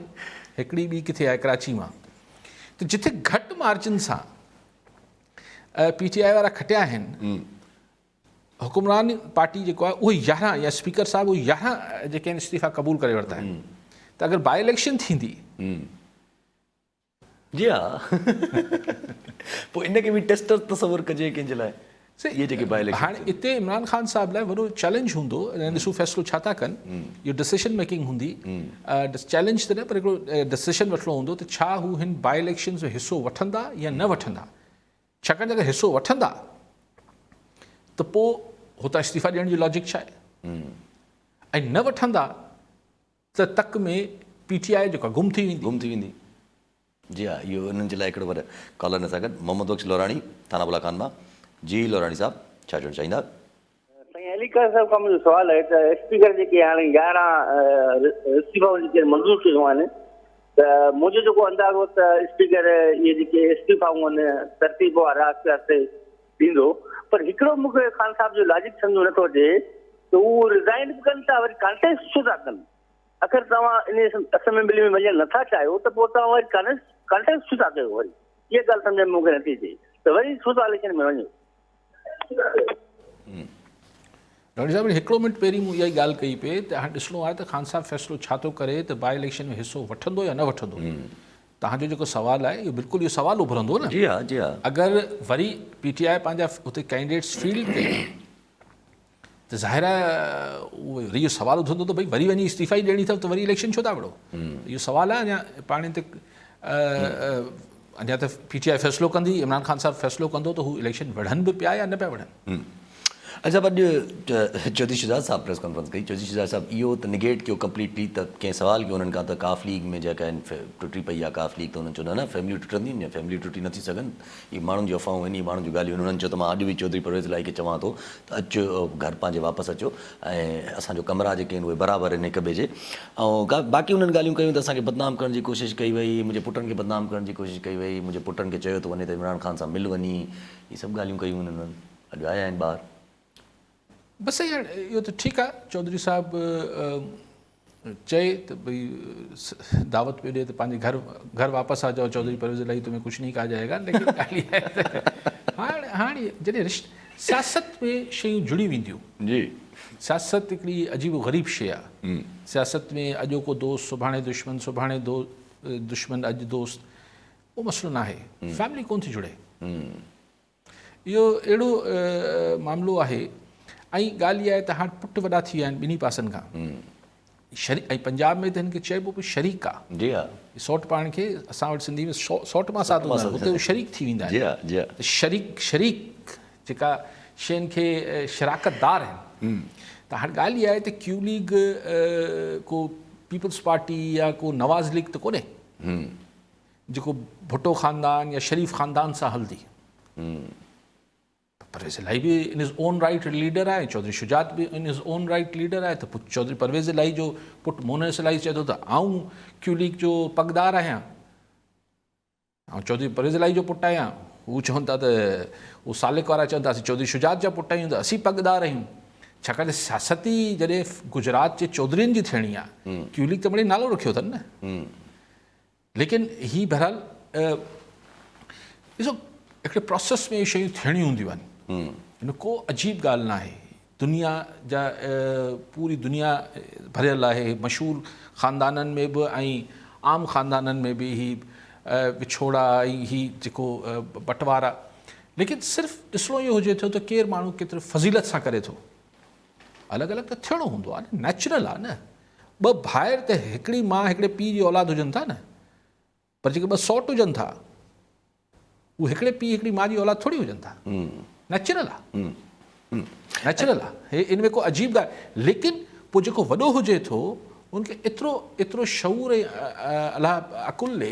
Speaker 2: हिकिड़ी ॿी किथे आहे कराची मां। त जिथे घटि मार्जिन सां PTI वारा खटिया आहिनि, हुकुमरान पार्टी जेको आहे उहे 11 या स्पीकर साहब उहे 11 जेके आहिनि इस्तीफ़ा क़बूल करे वरिता आहिनि। त अगरि बाई इलेक्शन थींदी
Speaker 1: जी हा पोइ इनखे बि टेस्टर तसवुरु कजे कंहिंजे लाइ इहे जेके बाई इलेक्शन।
Speaker 2: हाणे हिते इमरान ख़ान साहब लाइ वॾो चैलेंज हूंदो, ॾिसो फ़ैसिलो छा था कनि, इहो डिसीशन मेकिंग हूंदी, चैलेंज त न पर हिकिड़ो डिसीशन वठिणो हूंदो त छा हू हिन बाई इलेक्शन जो हिसो वठंदा या न वठंदा। छाकाणि अगरि हिसो वठंदा त पोइ हुतां इस्तीफ़ा ॾियण जी लॉजिक छा आहे, ऐं न वठंदा त तक में PTI जेका गुम थी वेंदी।
Speaker 1: जी हा, इहो उन्हनि जे लाइ हिकिड़ो वॾो कॉलर सां गॾु मोहम्मद बख्श लोराणी थाना बुला खान मां। जी लोराणी साहब, छा चवणु चाहींदा?
Speaker 4: साईं अली ख़ान साहब खां मुंहिंजो सुवालु आहे त स्पीकर जेके हाणे 11 इस्तीफ़ा जेके मंज़ूर थियूं आहिनि, त मुंहिंजो जेको अंदाज़ो त स्पीकर इहे जेके इस्तीफ़ाऊं आहिनि तरतीब वारा आहिस्ते आहिस्ते ॾींदो, पर हिकिड़ो मूंखे ख़ान साहब जो लॉजिक सम्झो नथो अचे त उहो रिज़ाइन बि कनि था, वरी कॉन्टेस्ट छो था कनि? अगरि तव्हां इन असेंबली में वञणु नथा चाहियो त पोइ तव्हां वरी कॉन्टेस्ट छो था कयो? वरी इहा ॻाल्हि सम्झ में मूंखे नथी अचे त वरी छो था इलेक्शन में वञो?
Speaker 2: डॉक्टर साहब हिकिड़ो मिंट पहिरीं मूं इहा ई ॻाल्हि कई पिए त हाणे ॾिसणो आहे त ख़ान साहब फ़ैसिलो छा थो करे त बाई इलेक्शन में हिसो वठंदो या न वठंदो। तव्हांजो जेको सुवालु आहे इहो बिल्कुलु इहो सुवालु उभरंदो न।
Speaker 1: जी हा, जी हा।
Speaker 2: अगरि वरी PTI पंहिंजा हुते कैंडिडेट्स फील्ड कई त ज़ाहिर आहे उहो वरी इहो सुवालु उथंदो त भई वरी वञी इस्तीफ़ा ई ॾियणी अथव त वरी इलेक्शन छो था विढ़ो। इहो सुवालु आहे। अञा पाण ते अञा त PTI फ़ैसिलो कंदी, इमरान ख़ान साहब फ़ैसिलो कंदो त हू इलेक्शन विढ़नि बि पिया या न पिया विढ़नि।
Speaker 1: अच्छा, अॼु चौधरी शुजात साहब प्रेस कॉन्फ्रेंस कई। चौधरी शुजात साहब इहो त निगेट कयो कंप्लीटली, त कंहिं सवाल कयो उन्हनि खां त काफ लीग में जेका आहिनि टुटी पई आहे काफ लीग, त उन्हनि चयो न फैमिली टुटंदी या फैमिली टुटी नथी सघनि, इहे माण्हुनि जी अफ़वाऊं आहिनि, इहे माण्हुनि जूं ॻाल्हियूं। उन्हनि चयो त मां अॼु बि चौधरी परवेज़ इलाही खे चवां थो त अचो घर पंहिंजे वापसि अचो ऐं असांजो कमरा जेके आहिनि उहे बराबरि आहिनि हिक ॿिए जे। ऐं बाक़ी उन्हनि ॻाल्हियूं कयूं त असांखे बदनाम करण जी कोशिशि कई वई, मुंहिंजे पुटनि खे बदनाम करण जी कोशिशि कई वई, मुंहिंजे पुटनि खे चयो थो वञे त इमरान ख़ान सां मिल वञी, इहे सभु ॻाल्हियूं कयूं उन्हनि। अॼु आया आहिनि ॿार।
Speaker 2: बसि हाणे इहो त ठीकु आहे, चौधरी साहब चए त भई दावत पियो ॾिए त पंहिंजे घर वापसि आ जाओ चौधरी परवेज़ इलाही, तुम्हें कुझु नहीं कहा जाएगा। लेकिन ॻाल्हि इहा आहे त हाणे जॾहिं सियासत में शयूं जुड़ी वेंदियूं,
Speaker 1: जी
Speaker 2: सियासत हिकिड़ी अजीब ग़रीब शइ आहे। सियासत में अॼो को दोस्त सुभाणे दुश्मन, सुभाणे दुश्मन अॼु दोस्त, उहो मसइलो न आहे। फैमिली कोन थी जुड़े, इहो अहिड़ो मामिलो आहे। ऐं ॻाल्हि इहा आहे त हाणे पुट वॾा थी विया आहिनि ॿिन्ही पासनि खां। ऐं पंजाब में त हिन खे चइबो पियो शरीक आहे।
Speaker 1: जी हा,
Speaker 2: सौट पाण खे असां वटि सिंधी में सौट मां साधू हुते शरीक थी वेंदा आहिनि। शरीक जेका शयुनि खे शराकतदार आहिनि। त हाणे ॻाल्हि इहा आहे त क्यू लीग को पीपल्स पार्टी या को नवाज़ लीग त कोन्हे जेको भुट्टो ख़ानदान या शरीफ़ ख़ानदान सां हलंदी। परवेज़ इलाही बि in is on right leader आहे, चौधरी शुजात बि in is on right leader आहे। त चौधरी परवेज़ इलाही जो पुटु मोनस इलाही चए थो त आऊं क्यू लीग जो पगदार आहियां, ऐं चौधरी परवेज़ इलाही जो पुटु आहियां। हू चवनि था त उहो सालिक वारा चवनि था असीं चौधरी शुजात जा पुटु आहियूं त असीं पगदार आहियूं। छाकाणि त सियासती जॾहिं गुजरात जे चौधरीनि जी थियणी आहे, क्यू लीग त मिड़ई नालो रखियो अथनि न। लेकिन ही बहरहाल ॾिसो हिकिड़े प्रोसेस में शयूं थियणियूं हूंदियूं आहिनि। हिन को अजीब ॻाल्हि न आहे। दुनिया जा पूरी दुनिया भरियल आहे मशहूरु ख़ानदाननि में बि ऐं आम ख़ानदाननि में बि ही विछोड़ा ऐं ही जेको बंटवारा। लेकिन सिर्फ़ु ॾिसणो इहो हुजे थो त केरु माण्हू केतिरो फज़ीलत सां करे थो। अलॻि अलॻि त थियणो हूंदो आहे न, नेचुरल आहे न। ॿ भाइर त हिकिड़ी माउ हिकिड़े पीउ जी औलाद हुजनि था न, पर जेके ॿ सौट हुजनि था उहे हिकिड़े पीउ हिकिड़ी माउ जी औलाद थोरी हुजनि था। नेचुरल आहे, नेचुरल आहे, इन में को अजीब ॻाल्हि। लेकिन पोइ जेको वॾो हुजे थो उनखे एतिरो शऊर ऐं अलाह अकुल ॾे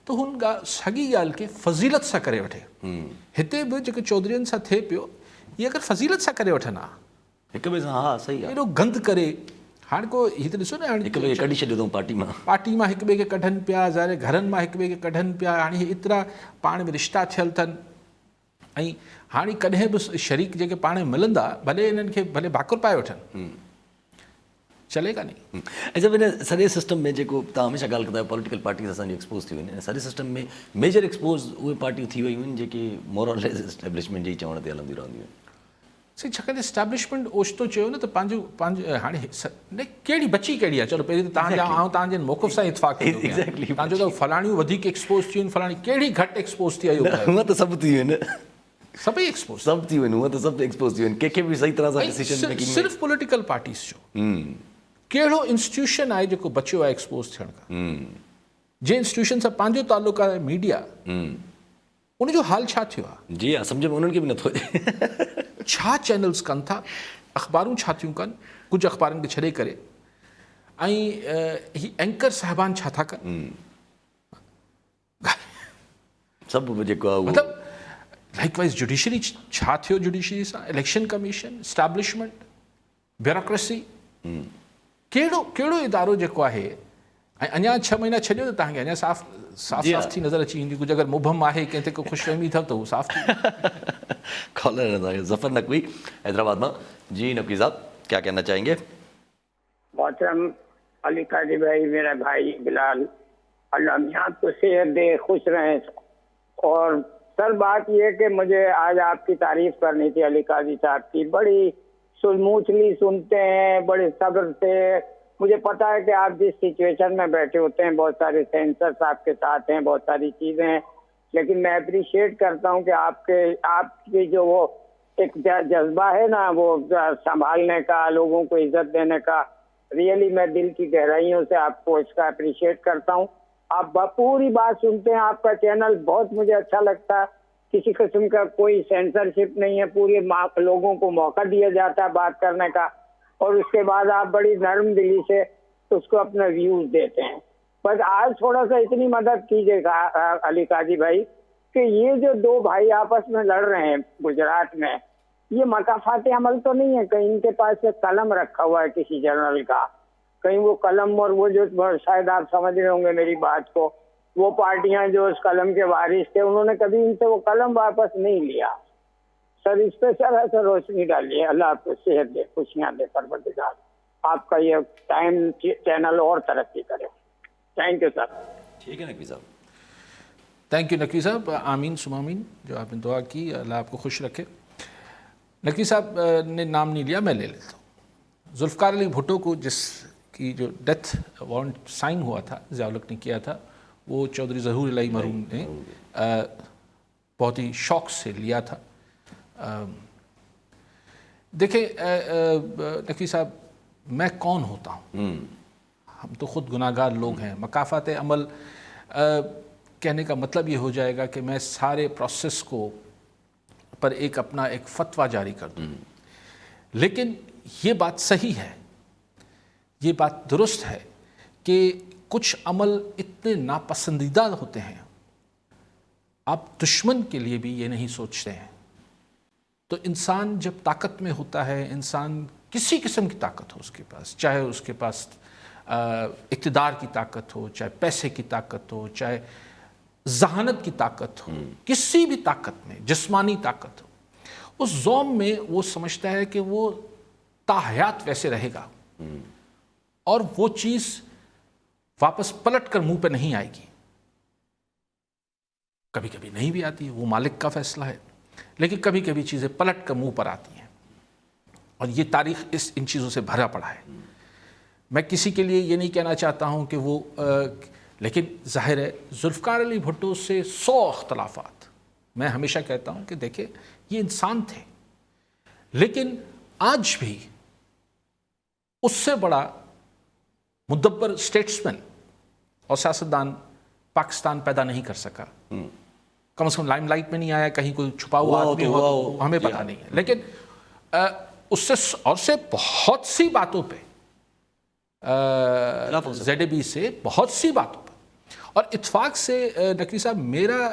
Speaker 2: त हुन सॻी ॻाल्हि खे फज़ीलत सां करे वठे। हिते बि जेके चौधरीअनि सां थिए पियो, इहे अगरि फज़ीलत सां करे वठनि हा,
Speaker 1: हिक ॿिए सां, हा सही आहे,
Speaker 2: एॾो गंद करे हाणे को हीअ त ॾिसो न, हाणे
Speaker 1: हिक ॿिए खे कढी छॾियो अथऊं पार्टी मां
Speaker 2: हिक ॿिए खे कढनि पिया, ज़ाहिर घरनि मां हिक ॿिए खे कढनि पिया। हाणे हे एतिरा पाण में रिश्ता थियल अथनि, ऐं हाणे कॾहिं बि शरीक जेके पाण में मिलंदा, भले इन्हनि खे भले भाकुर पाए वठनि, चलेगा नहीं।
Speaker 1: ऐं जब इन सॼे सिस्टम में जेको तव्हां हमेशह ॻाल्हि कंदा आहियो पॉलिटिकल पार्टीज़ असांजी एक्सपोज थी वञे, सॼे सिस्टम में मेजर एक्सपोज उहे पार्टियूं थी वियूं आहिनि जेके मोर और लेस एस्टेब्लिशमेंट जे चवण ते हलंदियूं रहंदियूं आहिनि।
Speaker 2: सही, छाकाणि एस्टेब्लिशमेंट ओचितो चयो न त पंहिंजो हाणे न कहिड़ी बची कहिड़ी आहे, चलो पहिरीं त तव्हांजा आउं तव्हांजे मौक़िफ़ सां इतफ़ाक़
Speaker 1: Exactly.
Speaker 2: तव्हांजो त फलाणियूं वधीक एक्सपोज थियूं आहिनि, फलाणी कहिड़ी घटि एक्सपोज थी आहे,
Speaker 1: हूअं त सभु थी वियूं आहिनि,
Speaker 2: सभई एक्सपोज,
Speaker 1: सभु थी वियूं आहिनि, हूअं त सभु एक्सपोज थी वियूं आहिनि, कंहिंखे बि सही तरह सां डिसीजन मेकिंग में
Speaker 2: सिर्फ़ु पॉलिटिकल पार्टीज़ जो कहिड़ो इंस्टीट्यूशन आहे जेको बचियो आहे एक्सपोज थियण खां? जे इंस्टीट्यूशन सां पंहिंजो तालुक़ु आहे मीडिया, उनजो हाल छा थियो आहे?
Speaker 1: जी हा, सम्झ में उन्हनि खे बि नथो अचे।
Speaker 2: छा चैनल्स कनि था, अख़बारूं छा थियूं कनि, कुझु अख़बारनि खे छॾे करे, ऐं ही एंकर साहिबान छा था कनि,
Speaker 1: सभु जेको आहे उहो
Speaker 2: मतिलबु लाइकवाइज़ जुडिशरी छा थियो, जुडिशरी सां, इलेक्शन कमीशन, एस्टैब्लिशमेंट, ब्यूरोक्रेसी, कहिड़ो इदारो जेको आहे, ऐं अञा 6 महीना छॾियो त तव्हांखे अञा साफ़ थी नज़र अची ईंदी, कुझु अगरि मुबहम आहे कंहिं ते को ख़ुशफ़हमी अथव त उहो साफ़ थी।
Speaker 1: कॉलर ज़फ़र नकवी हैदराबाद में। जी नकवी साहब, क्या कहना चाहेंगे?
Speaker 5: मोहतरम अली काजी भाई, मेरा भाई बिलाल, अल्लाह मियां को सेहत दे, खुश रहें। और सर बात यह कि मुझे आज आपकी तारीफ करनी थी, अली काजी साहब की, बड़ी स्मूथली सुनते हैं, बड़े सब्र से। मुझे पता है कि आप जिस सिचुएशन में बैठे होते हैं, बहुत सारे सेंसर्स आपके साथ हैं, बहुत सारी चीज़ें हैं, लेकिन मैं अप्रिशिएट करता हूं कि आपकी जो वो एक जज्बा है ना, वो संभालने का, लोगों को इज्जत देने का, रियली मैं दिल की गहराइयों से आपको इसका अप्रिशिएट करता हूं। आप पूरी बात सुनते हैं, आपका चैनल बहुत मुझे अच्छा लगता है, किसी किस्म का कोई सेंसरशिप नहीं है, पूरे लोगों को मौका दिया जाता है बात करने का, और उसके बाद आप बड़ी नरम दिली से उसको अपना व्यूज देते हैं। बस आज थोड़ा सा इतनी मदद कीजिएगा अली काजी भाई कि ये जो 2 भाई आपस में लड़ रहे हैं गुजरात में, ये मकाफाती अमल तो नहीं है? कहीं इनके पास एक कलम रखा हुआ है किसी जनरल का, कहीं वो कलम, और वो जो शायद आप समझ रहे होंगे मेरी बात को, वो पार्टियां जो उस कलम के वारिस थे, उन्होंने कभी इनसे वो कलम वापस नहीं लिया। सर इस पे सर ऐसा रोशनी डालिए, अल्लाह आपको सेहत दे, खुशियाँ दे, परवरदिगार आपका ये टाइम चैनल और तरक्की करे। Thank U sir.
Speaker 1: ठीक है नकवी साहब,
Speaker 2: थैंक यू नकवी साहब, आमीन सुमामीन, जो आपने दुआ की, अल्लाह आपको खुश रखे। नकवी साहब ने नाम नहीं लिया, मैं ले लेता हूँ। जुल्फ़िकार अली भुट्टो को जिसकी जो डेथ वारंट साइन हुआ था, ज़िया-उल-हक़ ने किया था, वो चौधरी ज़हूर इलाही मरहूम ने बहुत ही शौक़ से लिया था। देखें नकवी साहब, मैं कौन होता हूँ? हम तो ख़ुद गुनाहगार लोग हैं। मकाफ़ात अमल कहने का मतलब ये हो जाएगा कि मैं सारे प्रोसेस को पर एक अपना एक फतवा जारी कर दूँ। लेकिन ये बात सही है, ये बात दुरुस्त है कि कुछ अमल इतने नापसंदीदा होते हैं, आप दुश्मन के लिए भी ये नहीं सोचते हैं। तो इंसान जब ताकत में होता है, इंसान किसी किस्म की ताकत हो उसके पास, चाहे उसके पास इक़्तिदार की ताकत हो, चाहे पैसे की ताकत हो, चाहे ज़हानत की ताकत हो, किसी भी ताकत में, जिस्मानी ताकत हो, उस ज़ौम में वो समझता है कि वो ताहयात वैसे रहेगा और वो चीज़ वापस पलट कर मुंह पे नहीं आएगी। कभी कभी नहीं भी आती, वो मालिक का फैसला है, लेकिन कभी कभी चीज़ें पलट कर मुंह पर आती हैं, और ये तारीख़ इन चीज़ों से भरा पड़ा है। मैं किसी के लिए ये नहीं कहना चाहता हूँ कि वो लेकिन ज़ाहिर है जुल्फ़िकार अली भुट्टो से 100 अख्तलाफ़ात। मैं हमेशा कहता हूँ कि देखिए ये इंसान थे, लेकिन आज भी उससे बड़ा मुदब्बर स्टेट्समैन और सियासतदान पाकिस्तान पैदा नहीं कर सका। कम से कम लाइमलाइट में नहीं आया, कहीं कोई छुपा हुआ आदमी हो तो हमें पता नहीं है, लेकिन उससे और से बहुत सी बातों पे ZAB से बहुत सी बातों पर, اور اتفاق سے نقوی صاحب میرا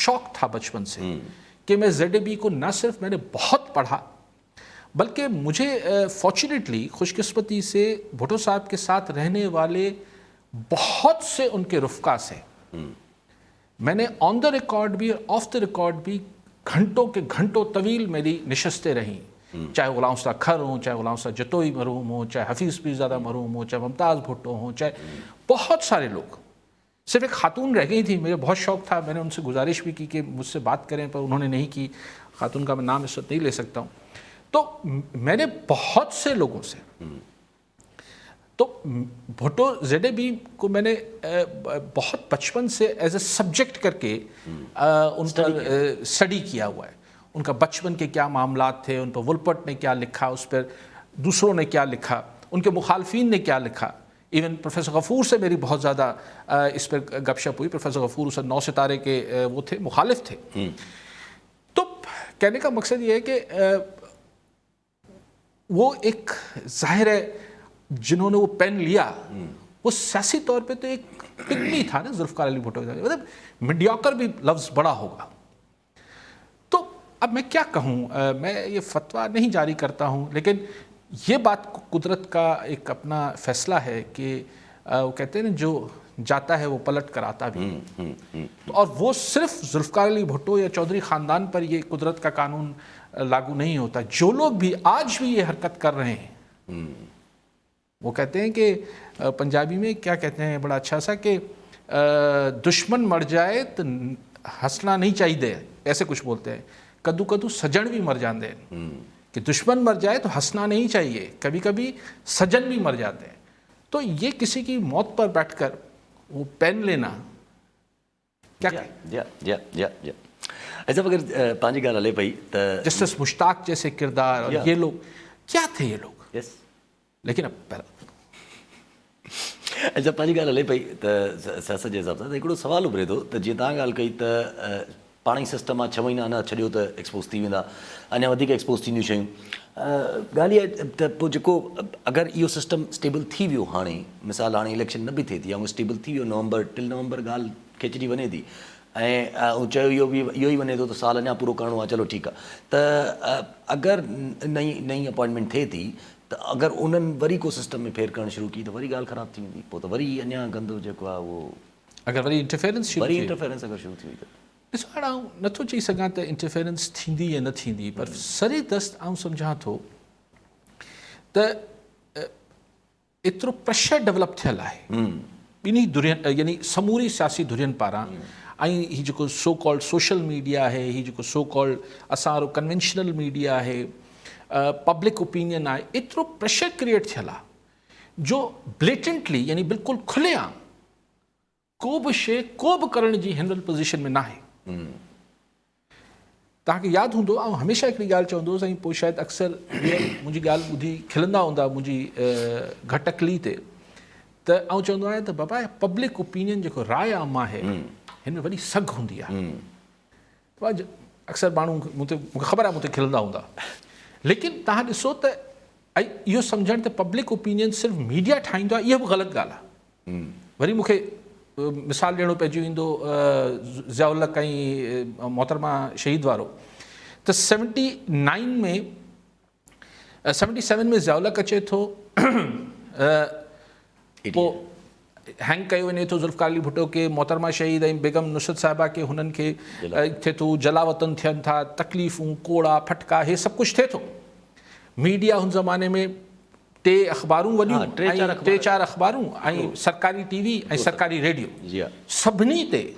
Speaker 2: شوق تھا بچپن سے کہ میں ZAB کو نہ صرف میں نے بہت پڑھا بلکہ مجھے فارچونیٹلی خوش قسمتی سے بھٹو صاحب کے ساتھ رہنے والے بہت سے ان کے رفقا سے میں نے آن دا ریکارڈ بھی اور آف دا ریکارڈ بھی گھنٹوں کے گھنٹوں طویل میری نشستیں رہیں، چاہے غلام استاد کھر ہوں، چاہے غلام استاد جتوئی مرحوم ہوں، چاہے حفیظ پیرزادہ مرحوم ہوں، چاہے ممتاز بھٹو ہوں، چاہے بہت سارے لوگ. صرف ایک خاتون رہ گئی تھی، مجھے بہت شوق تھا، میں نے ان سے گزارش بھی کی کہ مجھ سے بات کریں پر انہوں نے نہیں کی. خاتون کا میں نام اس وقت نہیں لے سکتا ہوں. تو میں نے بہت سے لوگوں سے تو بھٹو ZAB کو میں نے بہت بچپن سے ایز اے سبجیکٹ کر کے ان پر اسٹڈی کیا ہوا ہے. ان کا بچپن کے کیا معاملات تھے، ان پر وولپٹ نے کیا لکھا، اس پر دوسروں نے کیا لکھا، ان کے مخالفین نے کیا لکھا. ایون پروفیسر غفور سے میری بہت زیادہ اس پر گپ شپ ہوئی. پروفیسر غفور اس 9 ستارے کے وہ تھے، مخالف تھے. تو کہنے کا مقصد یہ ہے کہ وہ ایک ظاہر ہے جنہوں نے وہ پین لیا وہ سیاسی طور پہ تو ایک پگمی تھا نا ذوالفقار علی بھٹو، مطلب میڈیوکر بھی لفظ بڑا ہوگا. تو اب میں کیا کہوں، میں یہ فتویٰ نہیں جاری کرتا ہوں، لیکن یہ بات قدرت کا ایک اپنا فیصلہ ہے کہ وہ کہتے ہیں نا جو جاتا ہے وہ پلٹ کر آتا بھی. اور وہ صرف ذوالفقار علی بھٹو یا چودھری خاندان پر یہ قدرت کا قانون لاگو نہیں ہوتا. جو لوگ بھی آج بھی یہ حرکت کر رہے ہیں، وہ کہتے ہیں کہ پنجابی میں کیا کہتے ہیں بڑا اچھا سا کہ دشمن مر جائے تو ہنسنا نہیں چاہیے، ایسے کچھ بولتے ہیں. کدو کدو سجن بھی مر جاندے ہیں، کہ دشمن مر جائے تو ہنسنا نہیں چاہیے، کبھی کبھی سجن بھی مر جاتے ہیں. تو یہ کسی کی موت پر بیٹھ کر وہ پین لینا کیا
Speaker 1: ایسا اگر پانچ گال ہلے پئی تو
Speaker 2: جسٹس مشتاق جیسے کردار اور یہ لوگ کیا تھے یہ لوگ.
Speaker 1: یس
Speaker 2: لیکن اب
Speaker 1: اچھا پانچ گال ہلے پئی تو سیاست जे हिसाब सां हिकिड़ो सुवाल उभिरे थो त जीअं तव्हां ॻाल्हि कई त पाण ई सिस्टम आहे 6 महीना अञा छॾियो त एक्सपोज़ थी वेंदा, अञा वधीक एक्सपोज़ थींदियूं शयूं. ॻाल्हि इहा आहे त पोइ जेको अगरि इहो सिस्टम स्टेबल थी वियो हाणे, मिसाल हाणे इलेक्शन न बि थिए थी या स्टेबल थी वियो नवंबर ॻाल्हि खिचजी वञे थी ऐं चयो इहो ई वञे थो त साल अञा पूरो करिणो आहे, चलो ठीकु आहे. त अगरि नई अपॉइंटमेंट थिए थी त अगरि उन्हनि वरी को सिस्टम में फेर करणु शुरू की त वरी ॻाल्हि ख़राबु थी वेंदी, पोइ त वरी अञा गंदो जेको आहे उहो
Speaker 2: अगरि वरी इंटरफेरेंस
Speaker 1: वरी इंटरफेरेंस अगरि शुरू थी वई त
Speaker 2: ॾिसो हाणे आउं नथो चई सघां त इंटरफेरेंस थींदी या न थींदी, पर सरे दस्त आउं सम्झां थो त एतिरो प्रेशर डेवलप थियल आहे ॿिन्ही धुरियुनि यानी समूरी सियासी धुरियुनि पारां. ऐं हीउ जेको सो कॉल्ड सोशल मीडिया आहे, हीउ जेको सो कॉल्ड असां वारो कन्वेंशनल मीडिया आहे, पब्लिक ओपिनियन आहे, एतिरो प्रेशर क्रिएट थियल आहे जो ब्लेटेंटली यानी बिल्कुलु खुलेआम को बि शइ को बि करण जी हिनल पोज़ीशन में न आहे. तव्हांखे यादि हूंदो ऐं हमेशह हिकिड़ी ॻाल्हि चवंदो हुउसि, ऐं पोइ शायदि अक्सर मुंहिंजी ॻाल्हि ॿुधी खिलंदा हूंदा मुंहिंजी घटकली ते, त आउं चवंदो आहियां त बाबा पब्लिक ओपिनियन जेको राय आम आहे हिन में वॾी सघ हूंदी आहे. अक्सर माण्हू मूंखे ख़बर आहे मूंखे खिलंदा हूंदा, लेकिन तव्हां ॾिसो त इहो सम्झणु त पब्लिक ओपिनियन सिर्फ़ु मीडिया ठाहींदो आहे, इहा बि ग़लति ॻाल्हि आहे. वरी मूंखे मिसाल ॾियणो पइजी वेंदो ज़ियाउल ऐं मोहतरमा शहीद वारो. त 77 में ज़ियाउल अचे थो, पोइ हैंग कयो वञे थो ज़ुल्फ़िकार अली भुट्टो खे, मोहतरमा शहीद ऐं बेगम नुसरत साहिबा खे हुननि खे थिए थो, जलावतन थियनि था, तकलीफ़ूं कोड़ा फटका हे सभु कुझु थिए थो. मीडिया हुन ज़माने में 3 अख़बारूं वॾियूं, 3-4 अख़बारूं ऐं सरकारी TV ऐं सरकारी रेडियो, सभिनी ते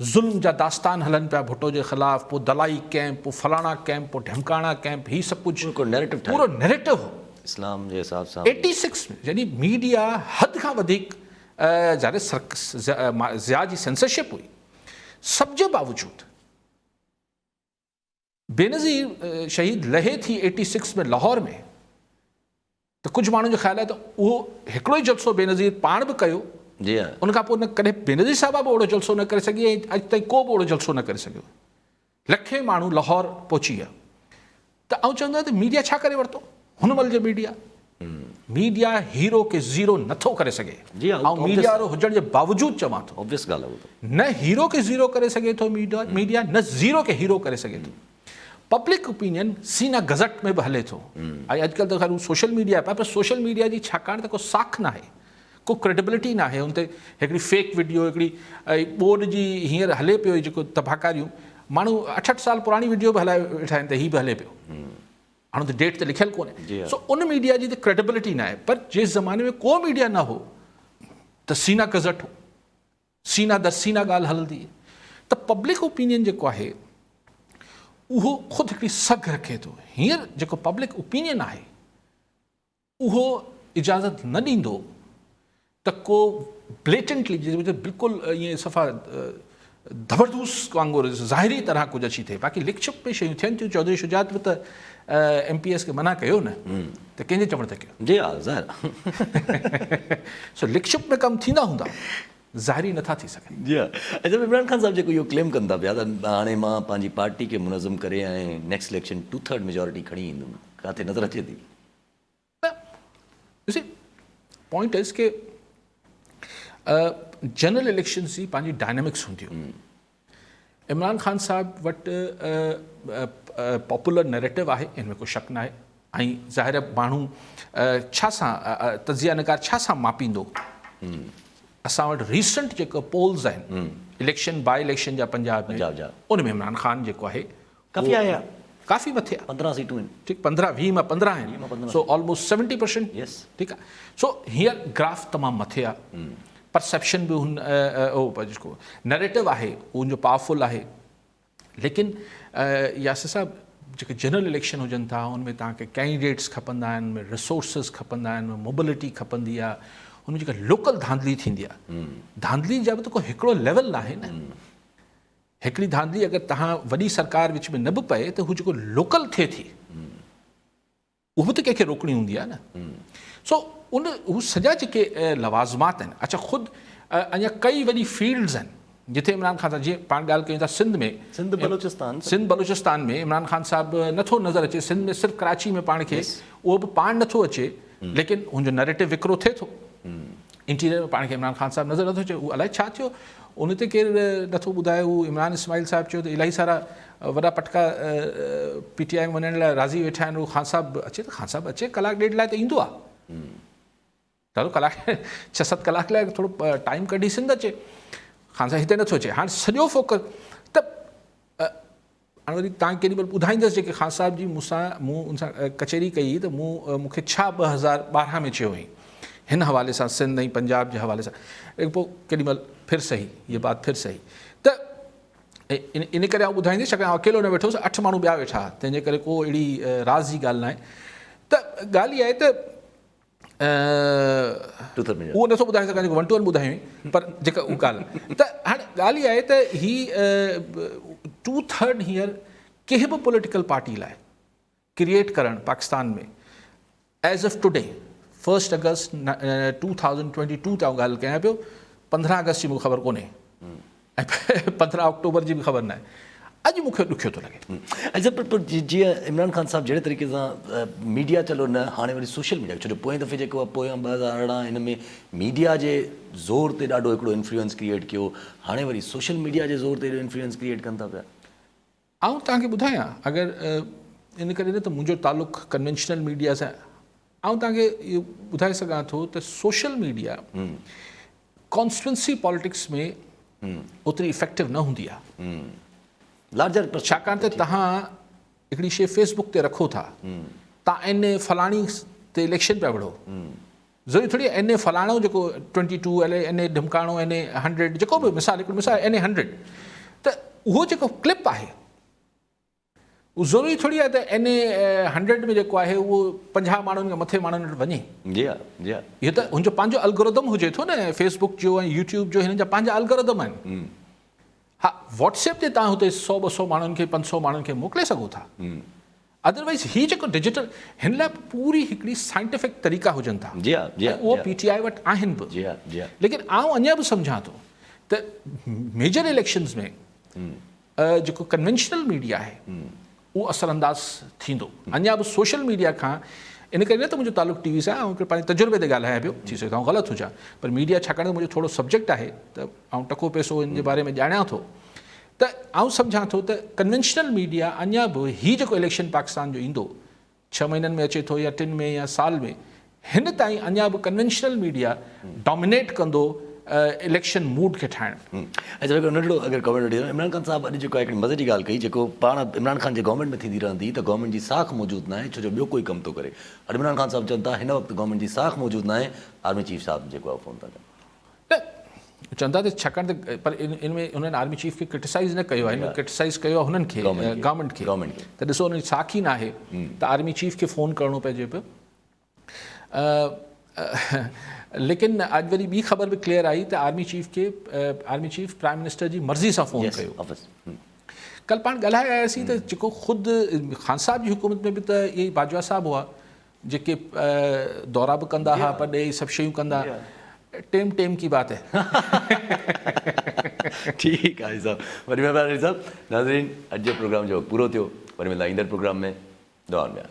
Speaker 2: ज़ुल्म जा दास्तान हलनि पिया भुट्टो जे ख़िलाफ़. पोइ दलाई कैंप, पोइ फलाणा कैंप, पोइ ढमकाणा कैंप, हीउ सभु कुझु पूरो नैरेटिव हो
Speaker 1: इस्लाम जे हिसाब सां
Speaker 2: 86 में. यानी मीडिया हद खां वधीक ज़ाहिर ज़िया जी सेंसरशिप हुई. सब जे बावजूदि बेनज़ीर शहीद लहे थी 86 में लाहौर में, त कुझु माण्हुनि जो ख़्यालु आहे त उहो हिकिड़ो ई जलसो बेनज़ीर पाण बि कयो,
Speaker 1: जी हा,
Speaker 2: उनखां पोइ न कॾहिं बेनज़ीर साहिबा बि ओड़ो जलसो न करे सघी ऐं अॼु ताईं को बि ओड़ो जलसो न करे सघियो. लखे माण्हू लाहौर पहुची विया. त आउं चवंदो आहियां त मीडिया छा करे वरितो हुन महिल जो मीडिया. मीडिया हीरो खे ज़ीरो नथो करे सघे।
Speaker 1: जी हाँ,
Speaker 2: ऐं मीडिया वारो हुजण जे बावजूदि चवां थो,
Speaker 1: ऑब्वियस ॻाल्हि आहे उहो त।
Speaker 2: न हीरो खे ज़ीरो करे सघे थो मीडिया, न ज़ीरो खे हीरो करे सघे थो। पब्लिक ओपिनियन सीना गज़ट में बि हले थो। ऐं अॼुकल्ह त ख़ैर सोशल मीडिया आहे, पर सोशल मीडिया जी छाकाणि त को साख न आहे, को क्रेडिबिलिटी न आहे, हुन ते हिकिड़ी फेक वीडियो, हिकिड़ी ॿोॾ जी हींअर हले पियो जेको तबाकारियूं, माण्हू 8-8 साल पुराणी वीडियो बि हलाए वेठा आहिनि त हीअ बि हले पियो, हाणे त डेट त लिखियलु कोन्हे। सो उन मीडिया जी त क्रेडिबिलिटी न आहे। पर जिस ज़माने में को मीडिया न हो त सीना गज़ट हो, सीना दर सीना ॻाल्हि हलंदी। त पब्लिक ओपिनियन जेको आहे उहो ख़ुदि हिकिड़ी सघ रखे थो। हींअर जेको पब्लिक ओपिनियन आहे उहो इजाज़त न ॾींदो त को ब्लेटेंटली बिल्कुलु ईअं सफ़ा ज़बरदस्त वांगुरु ज़ाहिरी तरह कुझु अची थिए। बाक़ी लिख छुप में शयूं थियनि थियूं। चौधरी शुजात बि त MPS खे मना कयो न, त कंहिंजे चवण ते कयो?
Speaker 1: जी हा ज़ाहिर।
Speaker 2: सो लिख छुप में कमु थींदा हूंदा, ज़ाहिरी नथा थी सघनि।
Speaker 1: जी हा। अच्छा, इमरान ख़ान साहिबु जेको इहो क्लेम कनि था पिया त हाणे मां पंहिंजी पार्टी खे मुनज़म करे ऐं नेक्स्ट इलेक्शन 2/3 मेजॉरिटी खणी ईंदुमि, किथे नज़र अचे थी?
Speaker 2: पॉइंट इज़ के जनरल इलेक्शन्स जी पंहिंजी डायनेमिक्स हूंदियूं। इमरान ख़ान साहिबु वटि पॉपुलर नैरेटिव आहे, इन में को शक न आहे। ऐं ज़ाहिर माण्हू छा सां तज़िया निगार छा सां मापींदो? असां वटि रीसेंट जेको पोल्स आहिनि इलेक्शन बाय इलेक्शन जा पंजाब में, उन में इमरान ख़ान जेको आहे
Speaker 1: काफ़ी आहे,
Speaker 2: काफ़ी मथे आहे।
Speaker 1: 15 सीटूं आहिनि।
Speaker 2: ठीकु, 15-20 मां 15 आहिनि। So almost 70%।
Speaker 1: यस,
Speaker 2: ठीकु आहे। सो हींअर ग्राफ तमामु मथे आहे। परसेप्शन बि हुन जेको नैरेटिव आहे उनजो पावरफुल आहे। लेकिन यासिर साहिबु जेके जनरल इलेक्शन हुजनि था उनमें तव्हांखे कैंडिडेट्स खपंदा आहिनि, उनमें रिसोर्सिस खपंदा आहिनि, उनमें मोबिलिटी खपंदी आहे, उनमें जेका लोकल धांधली थींदी आहे। धांधली जा बि त को हिकिड़ो लेवल न आहे न। हिकिड़ी धांधली अगरि तव्हां वॾी सरकार विच में न बि पए त हू जेको लोकल थिए थी उहो बि त कंहिंखे रोकणी हूंदी आहे न। सो हू सॼा जेके लवाज़मात आहिनि। अच्छा, ख़ुदि अञा कई वॾी फील्ड्स आहिनि जिथे इमरान ख़ान साहिबु, जीअं पाण ॻाल्हि कयूं था सिंध बलूचिस्तान में इमरान ख़ान साहिबु नथो नज़र अचे। सिंध में सिर्फ़ु कराची में पाण खे उहो बि पाण नथो अचे, लेकिन हुनजो नैरेटिव विकिरो थिए थो। इंटीरियर में पाण खे इमरान ख़ान साहिबु नज़र नथो अचे। उहो अलाए छा थियो, उन ते केरु नथो ॿुधाए। उहो इमरान इस्माइल साहिबु चयो त इलाही सारा वॾा पटका PTI में वञण लाइ राज़ी वेठा आहिनि। उहो ख़ान साहिबु अचे त ख़ान साहिबु अचे, कलाक ॾेढ लाइ त ईंदो आहे। ॾाढो कलाक 6-7 कलाक लाइ थोरो टाइम कढी सिंध अचे। ख़ान साहिबु हिते नथो अचे। हाणे सॼो फोकस त हाणे वरी तव्हां केॾी महिल ॿुधाईंदसि जेके ख़ान साहिब जी मूं उन सां कचहरी कई त मूंखे छा 2012 में चयो हुई हिन हवाले सां, सिंध ऐं पंजाब जे हवाले सां। पोइ केॾी महिल फिर सही, इहा बात फिर सही। त इन करे आउं ॿुधाईंदुसि, छाकाणि अकेलो न वेठोसि, 8 माण्हू ॿिया वेठा, तंहिंजे करे को अहिड़ी राज़ जी ॻाल्हि न आहे। त ॻाल्हि इहा आहे त उहो नथो ॿुधाए सघां जेको 1-2 ॿुधायूं, पर जेका उहा ॻाल्हि। त हाणे ॻाल्हि इहा आहे त ही 2/3 हींअर कंहिं बि पॉलिटिकल पार्टी लाइ क्रिएट करणु पाकिस्तान में एज़ ऑफ टुडे 1 अगस्त 2022 तां ॻाल्हि कयां पियो। 15 अगस्त जी मूंखे ख़बर कोन्हे ऐं 15 अक्टूबर जी बि ख़बर न आहे। अॼु मूंखे ॾुखियो थो लॻे।
Speaker 1: अच्छा, पर जीअं इमरान ख़ान साहिबु जहिड़े तरीक़े सां मीडिया चलो न, हाणे वरी सोशल मीडिया, छो जो पोएं दफ़े जेको आहे पोयां 2018 हिन में मीडिया जे ज़ोर ते ॾाढो हिकिड़ो इन्फ्लुएंस क्रिएट कयो, हाणे वरी सोशल मीडिया जे ज़ोर ते एॾो इन्फ्लुएंस क्रिएट कनि था पिया।
Speaker 2: आउं तव्हांखे ॿुधायां, अगरि इन करे न त मुंहिंजो तालुक़ु कन्वेंशनल मीडिया सां, आउं तव्हांखे इहो ॿुधाए सघां थो त सोशल मीडिया कॉन्स्टिट्यूंसी पॉलिटिक्स में ओतिरी इफेक्टिव न हूंदी आहे।
Speaker 1: लार्जर पर
Speaker 2: छाकाणि त तव्हां हिकिड़ी शइ फेसबुक ते रखो था, तव्हां इन फलाणी ते इलेक्शन पिया विढ़ो, ज़रूरी थोरी NA फलाणो जेको 22 NA ढमकाणो NA 100 जेको बि हिकिड़ो मिसाल NA 100, त उहो जेको क्लिप आहे उहो ज़रूरी थोरी आहे त NA 100 में जेको आहे उहो 50 माण्हुनि खां मथे माण्हुनि वटि वञे।
Speaker 1: जी हा, जी हा।
Speaker 2: इहो त हुनजो पंहिंजो अलगोरिदम हुजे थो न, फेसबुक जो ऐं यूट्यूब जो हिन जा पंहिंजा अलगोरिदम आहिनि। हा, व्हाट्सएप ते तव्हां हुते 100-200 माण्हुनि खे 500 माण्हुनि खे मोकिले सघो था। अदरवाइज़ हीउ जेको डिजिटल, हिन लाइ पूरी हिकिड़ी साइंटिफिक तरीक़ा हुजनि था।
Speaker 1: जी हा, जी हा।
Speaker 2: उहो PTI वटि आहिनि बि।
Speaker 1: जी हा, जी हा।
Speaker 2: लेकिन आउं अञा बि सम्झां थो त मेजर इलेक्शन्स में जेको कन्वेंशनल मीडिया आहे उहो असरअंदाज़ थींदो। अञा बि सोशल मीडिया खां इन करे न त मुंहिंजो तालुक़ु टीवी सां ऐं पंहिंजे तजुर्बे ते ॻाल्हायां पियो, थी सघे थो ग़लति हुजां, पर मीडिया छाकाणि त मुंहिंजो थोरो सब्जेक्ट आहे त ऐं टको पैसो इन जे बारे में ॼाणियां थो, त आउं सम्झां थो त कन्वेंशनल मीडिया अञा बि हीउ जेको इलेक्शन पाकिस्तान जो ईंदो 6 महीननि में अचे थो या 3 में या साल में, हिन ताईं अञा बि कन्वेंशनल मीडिया डोमिनेट कंदो इलेक्शन मूड खे ठाहिण में।
Speaker 1: अच्छा हिकिड़ो नंढिड़ो अगरि कमेंट ॾियो, इमरान खान साहिबु अॼु जेको आहे हिकिड़ी मज़े जी ॻाल्हि कई, जेको पाण इमरान खान जे गवर्नमेंट में थींदी रहंदी त गवर्नमेंट जी साख मौजूदु न आहे, छो जो ॿियो कोई कमु थो करे। अॼु इमरान खान साहिबु चवनि था हिन वक़्तु गवर्नमेंट जी साख मौजूदु न आहे, आर्मी चीफ साहिबु जेको आहे फ़ोन था कनि।
Speaker 2: त चवंदा त छाकाणि त पर इन में उन्हनि आर्मी चीफ खे क्रिटिसाइज़ न कयो आहे, हिन में क्रिटिसाइज़ कयो आहे हुननि खे, गवर्नमेंट खे। त ॾिसो हुनजी साख ई न आहे त आर्मी चीफ खे फ़ोन करिणो पइजे पियो। लेकिन अॼु वरी ॿी ख़बर बि क्लियर आई त आर्मी चीफ प्राइम मिनिस्टर जी मर्ज़ी सां फ़ोन कयो। कल पाण ॻाल्हाए आयासीं त जेको ख़ुदि ख़ान साहिब जी हुकूमत में बि त इहे ई बाजवा साहिबु हुआ जेके दौरा बि कंदा हुआ, पॾे सभु शयूं कंदा, टेम की बात है।
Speaker 1: ठीकु आहे साहब, वरी महिरबानी साहब। नाज़रीन, अॼु जो प्रोग्राम जो पूरो थियो, वरी मिलंदा ईंदड़ प्रोग्राम में। दुआ में।